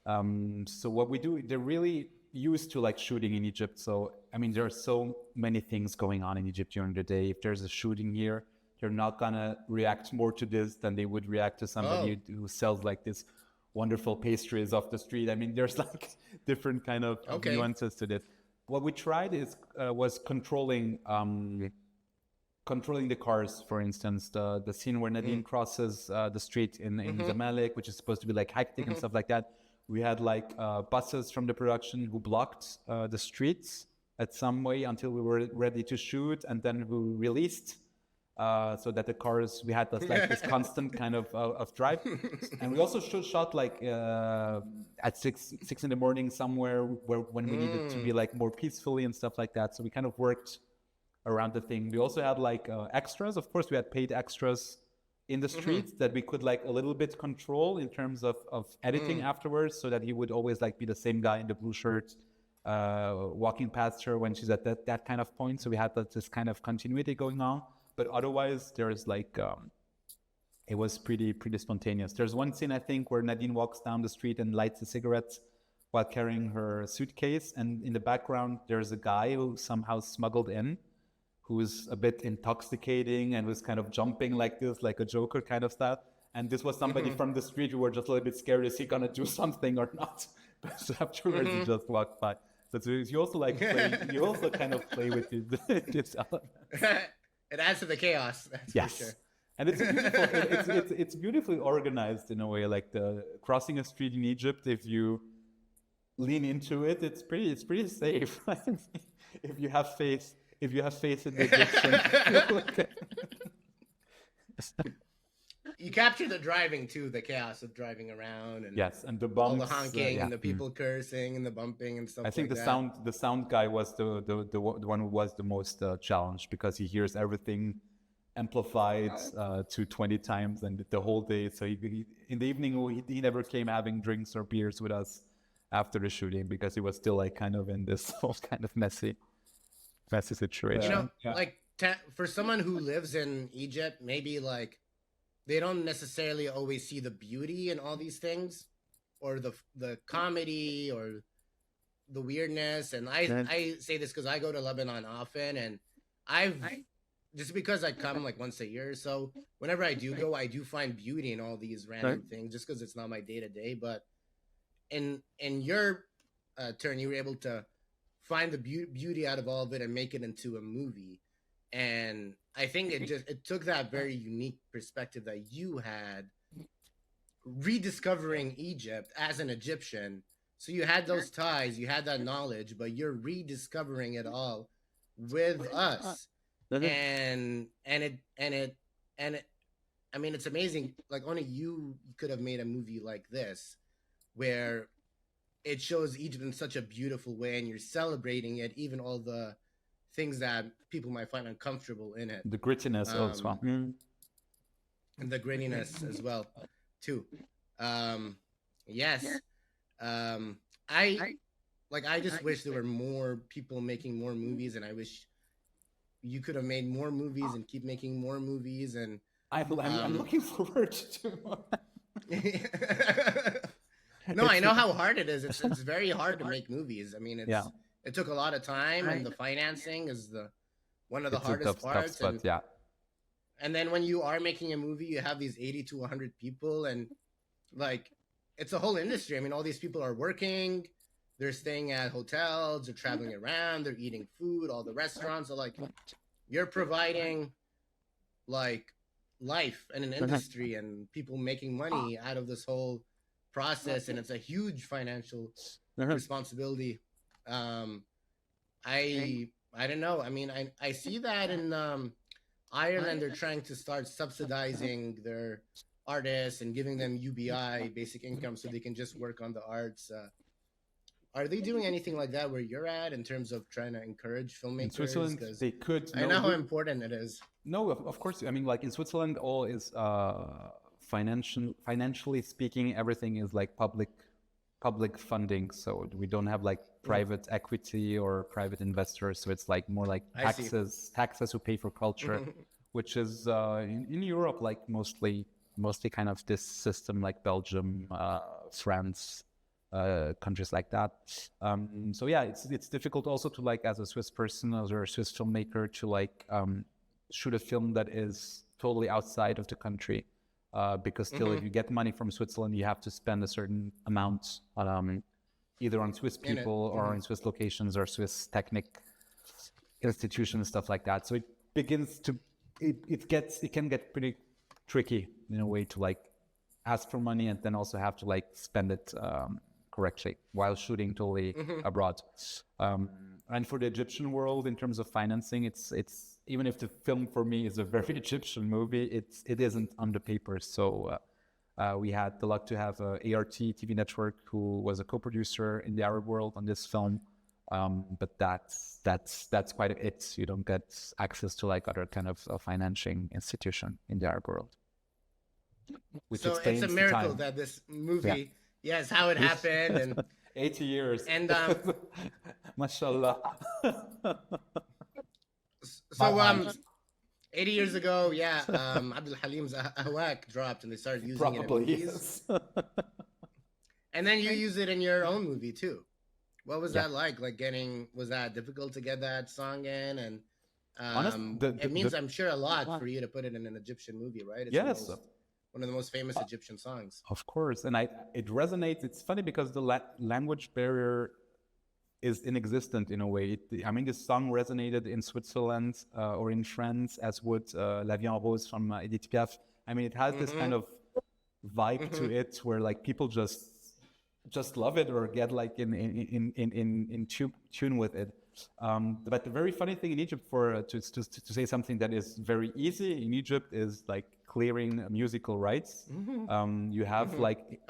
Speaker 2: So what we do, they're really used to like shooting in Egypt. So I mean, there are so many things going on in Egypt during the day. If there's a shooting here, they're not gonna react more to this than they would react to somebody who sells like this wonderful pastries off the street. I mean, there's like different kind of nuances to this. What we tried was controlling the cars. For instance, the scene where Nadine crosses the street in Zamalek, which is supposed to be like hectic and stuff like that. We had like buses from the production who blocked the streets at some way until we were ready to shoot, and then we released. So that the cars, we had this constant kind of drive, and we also shot like at six in the morning somewhere when we needed to be like more peacefully and stuff like that. So we kind of worked around the thing. We also had like extras. Of course, we had paid extras in the streets that we could like a little bit control in terms of editing afterwards, so that he would always like be the same guy in the blue shirt walking past her when she's at that kind of point. So we had this kind of continuity going on. But otherwise, there's like, it was pretty spontaneous. There's one scene, I think, where Nadine walks down the street and lights a cigarette while carrying her suitcase. And in the background, there's a guy who somehow smuggled in, who's a bit intoxicating and was kind of jumping like this, like a Joker kind of style. And this was somebody from the street who were just a little bit scared, is he gonna do something or not? But afterwards, he just walked by. So you also like you also kind of play with this element.
Speaker 1: It adds to the chaos. That's for sure.
Speaker 2: And it's beautifully organized in a way. Like the crossing a street in Egypt, if you lean into it, it's pretty safe. if you have faith in the Egyptians.
Speaker 1: You capture the driving too, the chaos of driving around, and
Speaker 2: and the bumps,
Speaker 1: all the honking and the people cursing and the bumping and stuff.
Speaker 2: I think
Speaker 1: like
Speaker 2: the sound guy was the one who was the most challenged, because he hears everything amplified to 20 times and the whole day. So he in the evening he never came having drinks or beers with us after the shooting, because he was still like kind of in this whole kind of messy situation.
Speaker 1: Like for someone who lives in Egypt, maybe like they don't necessarily always see the beauty in all these things, or the comedy or the weirdness. And I say this because I go to Lebanon often, and just because I come like once a year or so, whenever I do go, I do find beauty in all these random things, just because it's not my day to day. But in your turn, you were able to find the beauty out of all of it and make it into a movie. And I think it took that very unique perspective that you had, rediscovering Egypt as an Egyptian. So you had those ties, you had that knowledge, but you're rediscovering it all with us. And it I mean, it's amazing. Like only you could have made a movie like this, where it shows Egypt in such a beautiful way, and you're celebrating it, even all the things that people might find uncomfortable in it.
Speaker 2: The grittiness as well.
Speaker 1: And the grittiness as well, too. Yes. I just wish there were more people making more movies, and I wish you could have made more movies and keep making more movies. And
Speaker 2: I'm looking forward to
Speaker 1: No, I know how hard it is. It's very hard to make movies. I mean, it took a lot of time, and the financing is one of the hardest parts. And then when you are making a movie, you have these 80 to 100 people, and like it's a whole industry. I mean, all these people are working, they're staying at hotels, they're traveling around, they're eating food, all the restaurants are like, you're providing like life and an industry and people making money out of this whole process, and it's a huge financial responsibility. I don't know. I mean, I see that in Ireland, they're trying to start subsidizing their artists and giving them UBI, basic income, so they can just work on the arts. Are they doing anything like that where you're at in terms of trying to encourage filmmakers?
Speaker 2: In Switzerland, they could.
Speaker 1: I know how important it is.
Speaker 2: No, of course. I mean, like in Switzerland, all is financially speaking, everything is like public funding. So we don't have like private equity or private investors. So it's like more like taxes who pay for culture, which is in Europe, like mostly kind of this system, like Belgium, France, countries like that. So yeah, it's difficult also to, like, as a Swiss person or a Swiss filmmaker, to like shoot a film that is totally outside of the country, because still if you get money from Switzerland, you have to spend a certain amount either on Swiss people or on Swiss locations or Swiss technic institutions, stuff like that. So it begins to it can get pretty tricky in a way to like ask for money and then also have to like spend it correctly while shooting totally abroad. And for the Egyptian world, in terms of financing, it's even if the film for me is a very Egyptian movie, it isn't on the paper. So we had the luck to have ART TV network, who was a co-producer in the Arab world on this film. But that's quite it. You don't get access to like other kind of financing institution in the Arab world.
Speaker 1: So it's a miracle that this movie, yes, how it happened, and
Speaker 2: 80 years,
Speaker 1: and
Speaker 2: mashallah.
Speaker 1: So 80 years ago, Abdul Halim's Ahwak dropped, and they started using it in movies. And then you use it in your own movie too. What was that like? Like was that difficult to get that song in? And it means, I'm sure, a lot for you to put it in an Egyptian movie, right? It's one of the most famous Egyptian songs.
Speaker 2: Of course, and it resonates. It's funny because the language barrier is inexistent in a way. I mean, this song resonated in Switzerland or in France, as would La Vie en Rose from Edith Piaf. I mean, it has this kind of vibe to it, where like people just love it or get like in tune with it. But the very funny thing in Egypt, to say something that is very easy in Egypt, is like clearing musical rights. You have like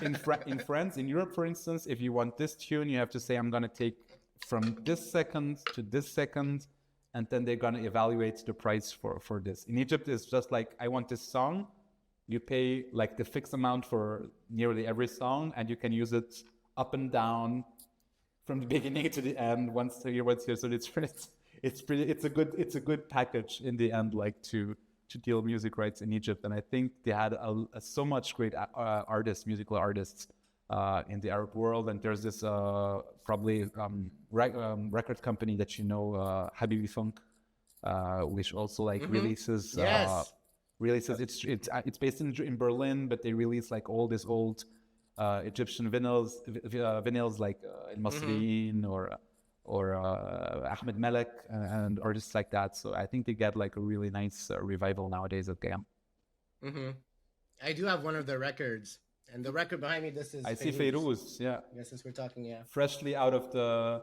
Speaker 2: in France, in Europe, for instance, if you want this tune, you have to say, I'm going to take from this second to this second, and then they're going to evaluate the price for this. In Egypt, it's just like, I want this song. You pay like the fixed amount for nearly every song, and you can use it up and down from the beginning to the end once a year. So it's a good package in the end, like to deal music rights in Egypt. And I think they had so much great musical artists in the Arab world. And there's this probably record company that Habibi Funk, which also like releases. It's based in Berlin, but they release like all these old Egyptian vinyls like El Masriin or Ahmed Malek and artists like that. So I think they get like a really nice revival nowadays at Gam.
Speaker 1: I do have one of their records, and the record behind me, this is
Speaker 2: I see Fayrouz, yeah.
Speaker 1: Since we're talking,
Speaker 2: freshly out of the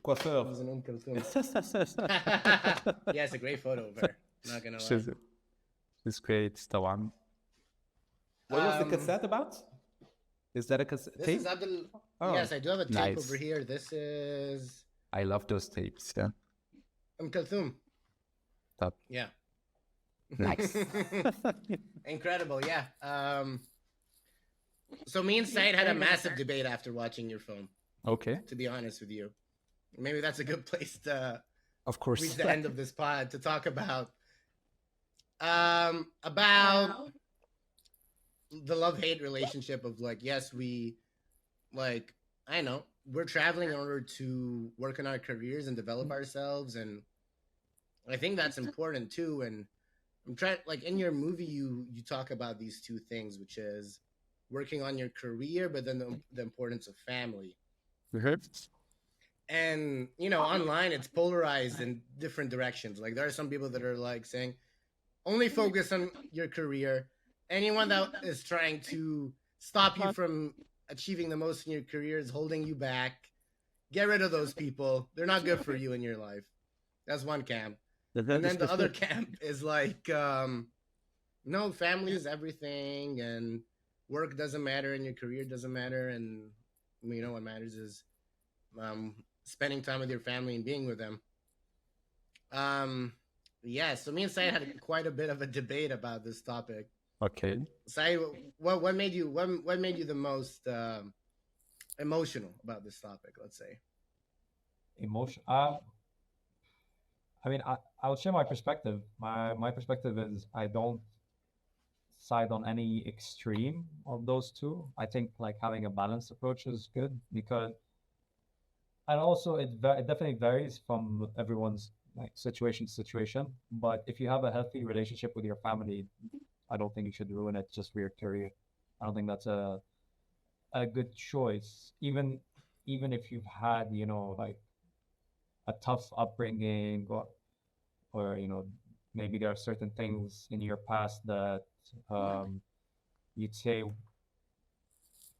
Speaker 2: coiffeur.
Speaker 1: Yeah, it's a great photo of her. Not gonna lie.
Speaker 2: It's great, the one. What was the cassette about? Is that a cassette tape?
Speaker 1: This is Abdul. Yes, I do have a tape over here. This is.
Speaker 2: I love those tapes. Yeah.
Speaker 1: Kulthum.
Speaker 2: Top.
Speaker 1: Yeah.
Speaker 2: Nice.
Speaker 1: Incredible. Yeah. So me and Said had a massive debate after watching your film.
Speaker 2: Okay.
Speaker 1: To be honest with you, maybe that's a good place to.
Speaker 2: Of course.
Speaker 1: Reach the end of this pod to talk about the love-hate relationship of like, yes, we like, I know we're traveling in order to work on our careers and develop ourselves, and I think that's important too. And I'm trying, like, in your movie, you talk about these two things, which is working on your career, but then the importance of family. And online it's polarized in different directions. Like, there are some people that are like saying only focus on your career, anyone that is trying to stop you from achieving the most in your career is holding you back. Get rid of those people. They're not good for you in your life. That's one camp. And then the other camp is like, no, family is everything, and work doesn't matter, and your career doesn't matter, and you know what matters is spending time with your family and being with them. Yeah, so me and Said had quite a bit of a debate about this topic.
Speaker 2: Okay.
Speaker 1: Said, what made you the most emotional about this topic? Let's say
Speaker 3: Emotion. I mean, I'll share my perspective. My perspective is I don't side on any extreme of those two. I think like having a balanced approach is good because, and also it definitely varies from everyone's like situation to situation. But if you have a healthy relationship with your family, I don't think you should ruin it just for your career. I don't think that's a good choice. Even if you've had, you know, like a tough upbringing or you know, maybe there are certain things in your past that you'd say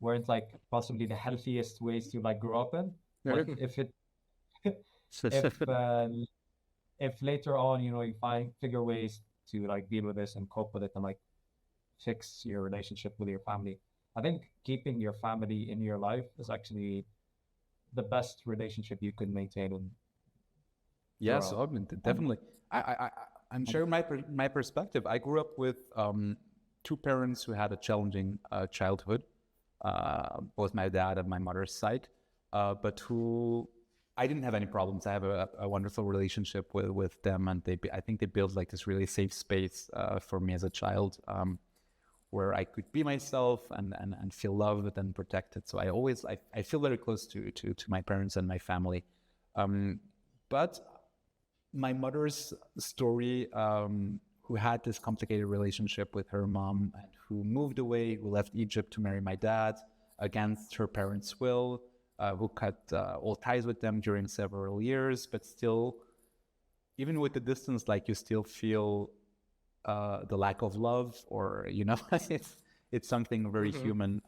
Speaker 3: weren't like possibly the healthiest ways to like grow up in. But if if later on, you know, you figure ways to like deal with this and cope with it and like fix your relationship with your family, I think keeping your family in your life is actually the best relationship you can maintain. And
Speaker 2: yes, definitely. I'm sharing my perspective. I grew up with two parents who had a challenging childhood, both my dad and my mother's side, but who I didn't have any problems. I have a wonderful relationship with them, and I think they built like this really safe space for me as a child, where I could be myself and feel loved and protected. So I feel very close to my parents and my family. But my mother's story, who had this complicated relationship with her mom and who moved away, who left Egypt to marry my dad against her parents' will, who cut all ties with them during several years, but still, even with the distance, like you still feel the lack of love, or you know, it's something very human.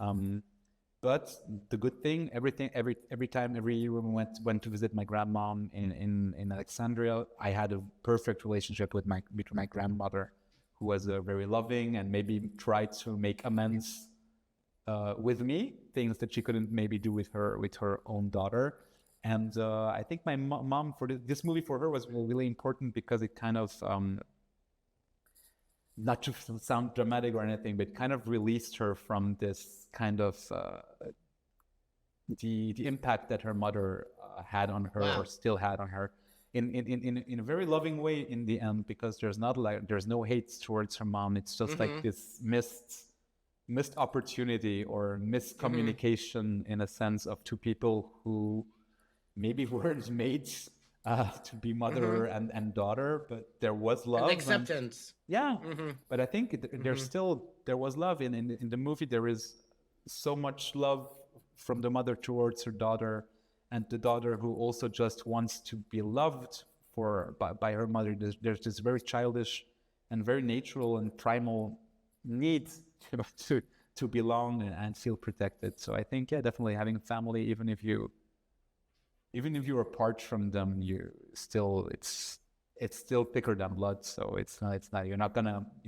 Speaker 2: But the good thing, every year when we went to visit my grandmom in Alexandria, I had a perfect relationship with my grandmother, who was very loving and maybe tried to make amends with me, things that she couldn't maybe do with her own daughter. And I think my mom, for this movie for her was really important because it kind of, not to sound dramatic or anything, but kind of released her from this kind of the impact that her mother had on her, or still had on her, in a very loving way in the end, because there's no hate towards her mom. It's just like this missed opportunity or miscommunication in a sense of two people who maybe weren't made to be mother and daughter, but there was love
Speaker 1: and acceptance.
Speaker 2: But I think there was love in the movie. There is so much love from the mother towards her daughter, and the daughter who also just wants to be loved by her mother. There's this very childish and very natural and primal need to belong and feel protected. So I think definitely having a family, even if you're apart from them, it's still thicker than blood. So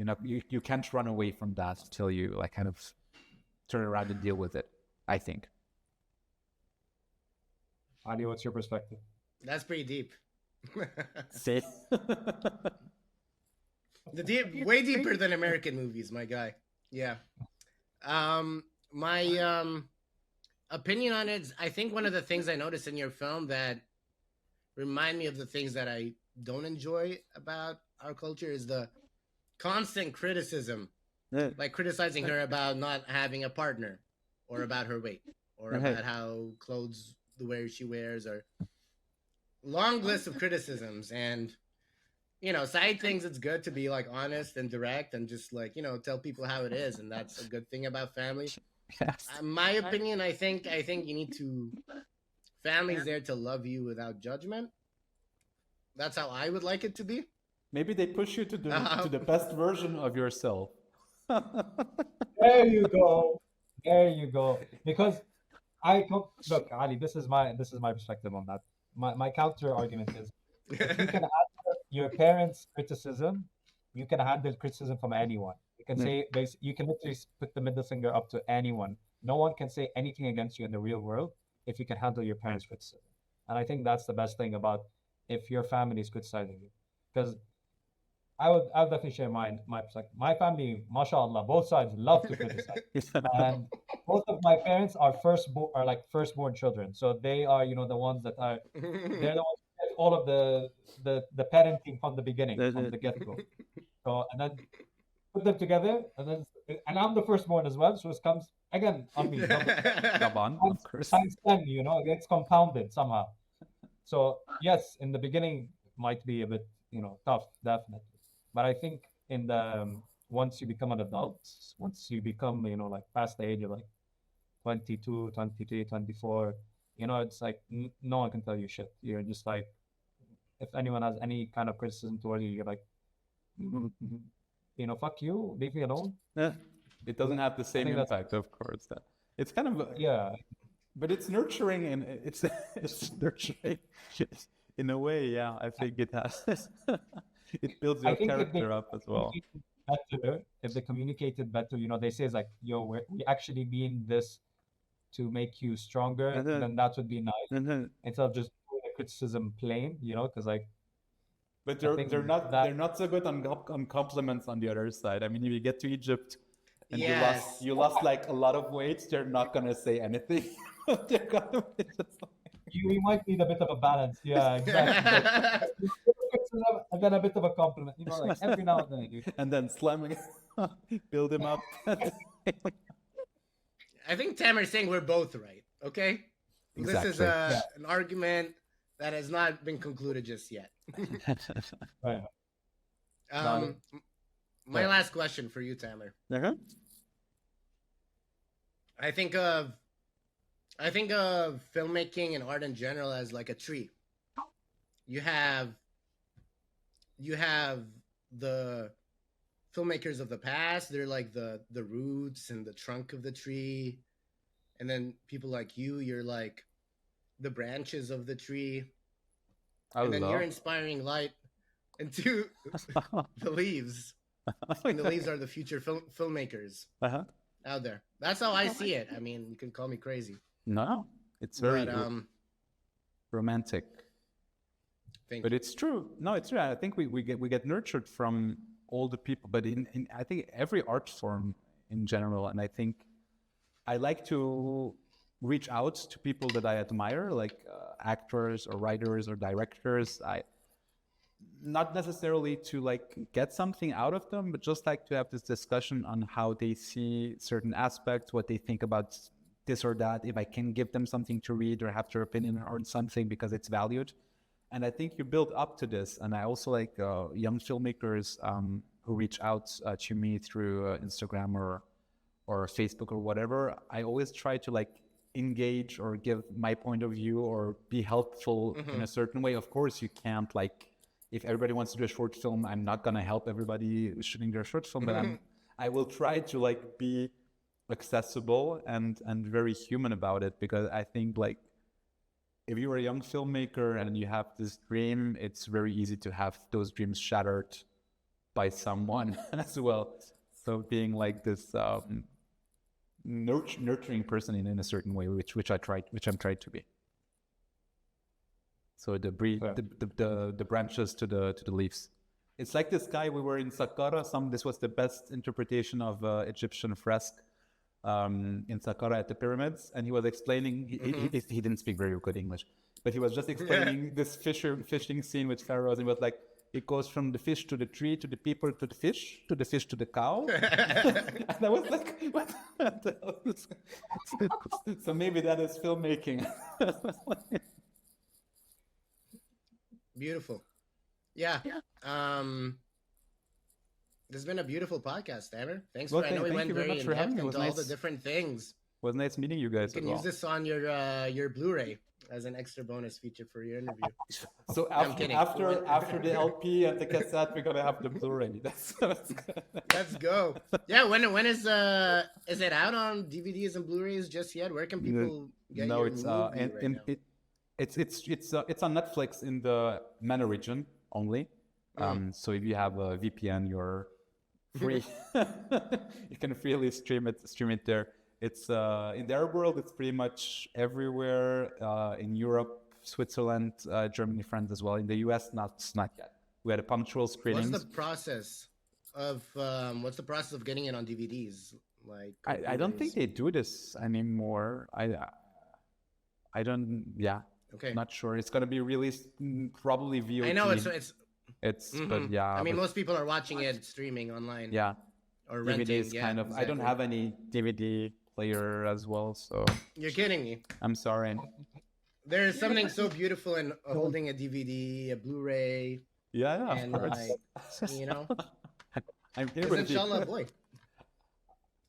Speaker 2: you can't run away from that until you like kind of turn around and deal with it, I think.
Speaker 3: Adi, what's your perspective?
Speaker 1: That's pretty deep.
Speaker 2: Say
Speaker 1: way deeper than American movies, my guy. Yeah. My opinion on it is, I think one of the things I noticed in your film that remind me of the things that I don't enjoy about our culture is the constant criticism, like criticizing her about not having a partner, or about her weight, or about how clothes, the way she wears, or long list of criticisms. And you know, Said thinks it's good to be like honest and direct and just like, you know, tell people how it is, and that's a good thing about family.
Speaker 2: yes.
Speaker 1: My opinion, I think you need to, family's there to love you without judgment. That's how I would like it to be.
Speaker 2: Maybe they push you to the best version of yourself.
Speaker 3: There you go. There you go. Because look, Ali, this is my perspective on that. My counter argument is if you can handle your parents' criticism, you can handle criticism from anyone. You can say you can literally put the middle finger up to anyone. No one can say anything against you in the real world if you can handle your parents' criticism. And I think that's the best thing about if your family is criticizing you. Because I would definitely share my perspective. My family, mashallah, both sides love to criticize. And both of my parents are like firstborn children. So they are, the ones that are they're the ones who get all of the parenting from the beginning, from the get-go. So and then put them together and I'm the firstborn as well. So it comes again on me.
Speaker 2: Gabon, of course.
Speaker 3: Times 10, it gets compounded somehow. So yes, in the beginning might be a bit, tough, definitely. But I think in the once you become an adult, once you become, like past the age of like 22, 23, 24, it's like no one can tell you shit. You're just like, if anyone has any kind of criticism towards you, you're like, fuck you, leave me alone.
Speaker 2: Yeah. It doesn't have the
Speaker 3: I
Speaker 2: same
Speaker 3: think that's
Speaker 2: impact, of course. It's kind of,
Speaker 3: yeah.
Speaker 2: but it's nurturing and it's nurturing in a way. Yeah, I think it has. It builds
Speaker 3: I
Speaker 2: your
Speaker 3: think
Speaker 2: character up as well.
Speaker 3: if they communicated better, they say it's like, yo, we actually mean this to make you stronger,
Speaker 2: And then-
Speaker 3: then that would be nice
Speaker 2: And then,
Speaker 3: instead of just doing the criticism plain, because like
Speaker 2: but
Speaker 3: I think
Speaker 2: they're not
Speaker 3: that-
Speaker 2: they're not so good on compliments on the other side. I mean, if you get to Egypt and
Speaker 1: Yes.
Speaker 2: you lost like a lot of weight, they're not gonna say anything. They're gonna be just like,
Speaker 3: we might need a bit of a balance. Yeah, exactly. Criticism and then a bit of a compliment, like every now and then.
Speaker 2: and then slamming, build him up.
Speaker 1: I think Tamer's saying we're both right. Okay, this is
Speaker 2: Exactly.
Speaker 1: an argument that has not been concluded just yet.
Speaker 3: Right.
Speaker 1: My
Speaker 3: Yeah.
Speaker 1: last question for you, Tamer.
Speaker 2: Uh-huh.
Speaker 1: I think of filmmaking and art in general as like a tree. You have the filmmakers of the past. They're like the roots and the trunk of the tree, and then people like you're like the branches of the tree, and then you're inspiring light into the leaves. And the leaves are the future filmmakers
Speaker 2: Uh-huh.
Speaker 1: out there. That's how I see it. I mean, you can call me crazy,
Speaker 2: No, it's very
Speaker 1: but
Speaker 2: romantic.
Speaker 1: thank
Speaker 2: But
Speaker 1: you.
Speaker 2: it's true. No, it's true. I think we get nurtured from all the people, but in I think every art form in general, and I think I like to reach out to people that I admire, like actors or writers or directors. Not necessarily to like get something out of them, but just like to have this discussion on how they see certain aspects, what they think about this or that, if I can give them something to read or have their opinion on something because it's valued. And I think you build up to this. And I also like young filmmakers who reach out to me through Instagram or Facebook or whatever. I always try to like engage or give my point of view or be helpful in a certain way. Of course, you can't like, if everybody wants to do a short film, I'm not going to help everybody shooting their short film, but I will try to like be accessible and very human about it, because I think like if you're a young filmmaker and you have this dream, it's very easy to have those dreams shattered by someone as well. So being like this nurturing person in a certain way, which I'm trying to be. So the branches to the leaves. It's like this guy. We were in Saqqara. This was the best interpretation of Egyptian fresque in Saqqara at the pyramids, and he was explaining. He didn't speak very good English, but he was just explaining this fishing scene with pharaohs, and he was like, it goes from the fish to the tree to the people to the fish to the cow. And I was like, what? So maybe that is filmmaking.
Speaker 1: Beautiful. Yeah. This has been a beautiful podcast, Tamer. Thanks
Speaker 2: Well,
Speaker 1: for. I know we
Speaker 2: thank
Speaker 1: went
Speaker 2: you very
Speaker 1: very
Speaker 2: much
Speaker 1: in
Speaker 2: for having
Speaker 1: depth
Speaker 2: me. It was
Speaker 1: into all the
Speaker 2: nice.
Speaker 1: different things.
Speaker 2: Was nice meeting you guys
Speaker 1: You
Speaker 2: as
Speaker 1: can
Speaker 2: well.
Speaker 1: use this on your Blu-ray as an extra bonus feature for your interview.
Speaker 2: So
Speaker 1: I'm
Speaker 2: after
Speaker 1: kidding.
Speaker 2: after the LP and the cassette, we're gonna have the Blu-ray. That's good.
Speaker 1: Let's go. Yeah, when is it out on DVDs and Blu-rays just yet? Where can people get
Speaker 2: No,
Speaker 1: your
Speaker 2: it's
Speaker 1: movie
Speaker 2: in,
Speaker 1: right now?
Speaker 2: it's on Netflix in the MENA region only. So if you have a VPN, you're free. You can freely stream it there. It's in the Arab world. It's pretty much everywhere. In Europe, Switzerland, Germany, France as well. In the US, not yet. We had a punctual screenings.
Speaker 1: What's the process of getting it on DVDs? Like,
Speaker 2: I don't think they do this anymore. I don't. Yeah.
Speaker 1: Okay.
Speaker 2: Not sure. It's gonna be released probably VOD.
Speaker 1: I know it's
Speaker 2: but yeah.
Speaker 1: I mean, most people are watching it streaming online.
Speaker 2: Yeah.
Speaker 1: Or
Speaker 2: DVD
Speaker 1: renting.
Speaker 2: is
Speaker 1: Yeah,
Speaker 2: kind of.
Speaker 1: exactly.
Speaker 2: I don't have any DVD player as well, so.
Speaker 1: You're kidding me.
Speaker 2: I'm sorry.
Speaker 1: There is something so beautiful in holding a DVD, a Blu-ray,
Speaker 2: Yeah,
Speaker 1: and
Speaker 2: of course.
Speaker 1: like, you know.
Speaker 2: I'm here
Speaker 1: Because
Speaker 2: with you.
Speaker 1: inshallah, boy.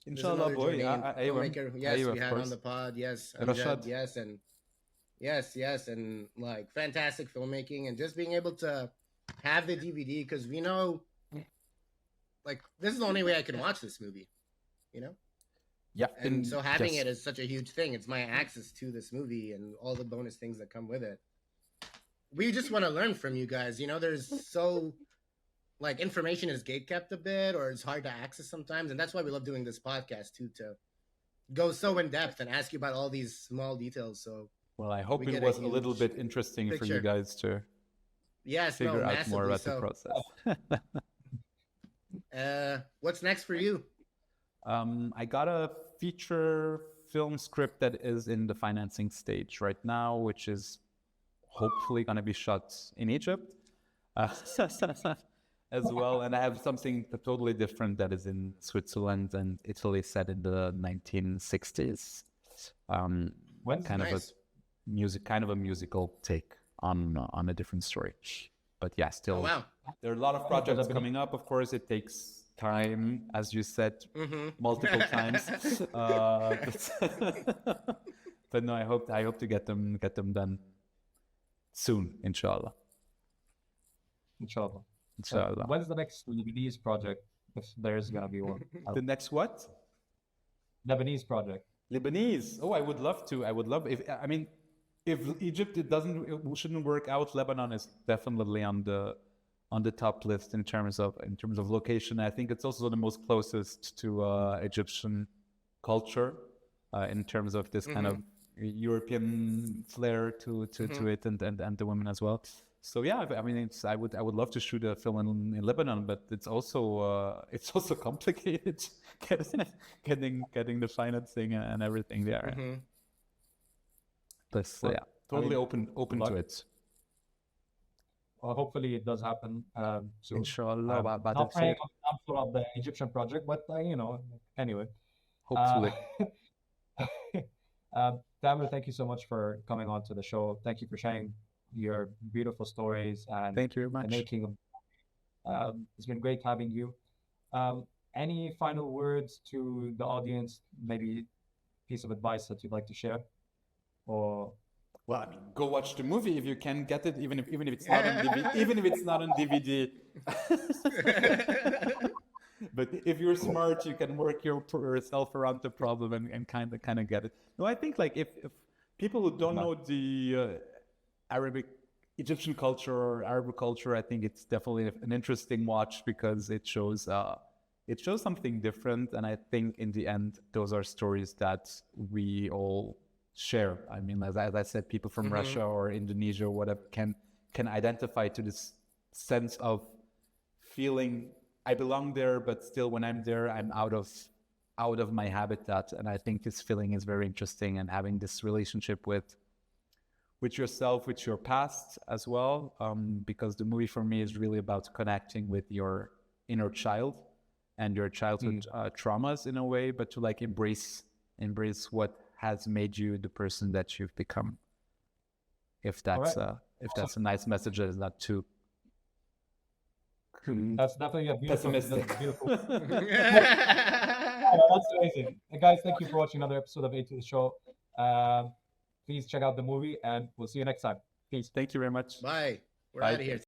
Speaker 2: Inshallah, boy.
Speaker 1: Filmmaker. Yes,
Speaker 2: Aywa,
Speaker 1: we
Speaker 2: of
Speaker 1: had
Speaker 2: course.
Speaker 1: on the pod. Yes,
Speaker 2: Rashad.
Speaker 1: Amjad, yes, and like fantastic filmmaking, and just being able to have the DVD because we know, like, this is the only way I can watch this movie, you know.
Speaker 2: Yeah.
Speaker 1: And so having it is such a huge thing. It's my access to this movie and all the bonus things that come with it. We just want to learn from you guys. You know, there's so, like, information is gatekept a bit, or it's hard to access sometimes, and that's why we love doing this podcast too, to go so in depth and ask you about all these small details. So,
Speaker 2: well, I hope
Speaker 1: we
Speaker 2: it
Speaker 1: get a
Speaker 2: was a little
Speaker 1: huge
Speaker 2: bit interesting for
Speaker 1: picture.
Speaker 2: you guys to
Speaker 1: yes,
Speaker 2: figure
Speaker 1: no,
Speaker 2: out more
Speaker 1: massively
Speaker 2: about
Speaker 1: so.
Speaker 2: the process.
Speaker 1: What's next for you?
Speaker 2: I got a feature film script that is in the financing stage right now, which is hopefully going to be shot in Egypt as well. And I have something totally different that is in Switzerland and Italy, set in the 1960s. Kind of a musical take on a different story. But yeah, still,
Speaker 1: Oh, wow.
Speaker 2: There are a lot of projects coming up. Of course, it takes time, as you said multiple times. But no, I hope to get them done soon, inshallah.
Speaker 3: Inshallah.
Speaker 2: When's
Speaker 3: the next Lebanese project, if there's gonna be one?
Speaker 2: the next what?
Speaker 3: Lebanese project.
Speaker 2: Lebanese. Oh, I would love to. If Egypt it shouldn't work out, Lebanon is definitely on the top list in terms of location. I think it's also the most closest to Egyptian culture in terms of this kind of European flair to it and the women as well. So yeah, I mean, I would love to shoot a film in Lebanon, but it's also complicated getting the financing and everything there. But yeah, totally open to it.
Speaker 3: Well, hopefully it does happen soon.
Speaker 2: Inshallah.
Speaker 3: Not praying on the Egyptian project, but anyway.
Speaker 2: Hopefully.
Speaker 3: Tamer, thank you so much for coming on to the show. Thank you for sharing your beautiful stories and
Speaker 2: thank you very much.
Speaker 3: The making of. It's been great having you. Any final words to the audience? Maybe piece of advice that you'd like to share, or?
Speaker 2: Well, I mean, go watch the movie if you can get it, even if it's not on DVD. Even if it's not on DVD. But if you're smart, you can work yourself around the problem and kind of get it. No, I think like if people who don't know the Egyptian culture or Arab culture, I think it's definitely an interesting watch because it shows something different, and I think in the end those are stories that we all share. I mean, as I said, people from Russia or Indonesia or whatever can identify to this sense of feeling I belong there, but still when I'm there, I'm out of my habitat. And I think this feeling is very interesting, and having this relationship with yourself, with your past as well, because the movie for me is really about connecting with your inner child and your childhood traumas in a way, but to like embrace what has made you the person that you've become. If that's a nice message, that is not too.
Speaker 3: That's definitely a beautiful.
Speaker 2: Pessimistic.
Speaker 3: That's beautiful. That's amazing. Hey guys, thank you for watching another episode of A to the Show. please check out the movie, and we'll see you next time. Peace.
Speaker 2: Thank you very much.
Speaker 1: Bye. We're
Speaker 2: Bye.
Speaker 1: out of here.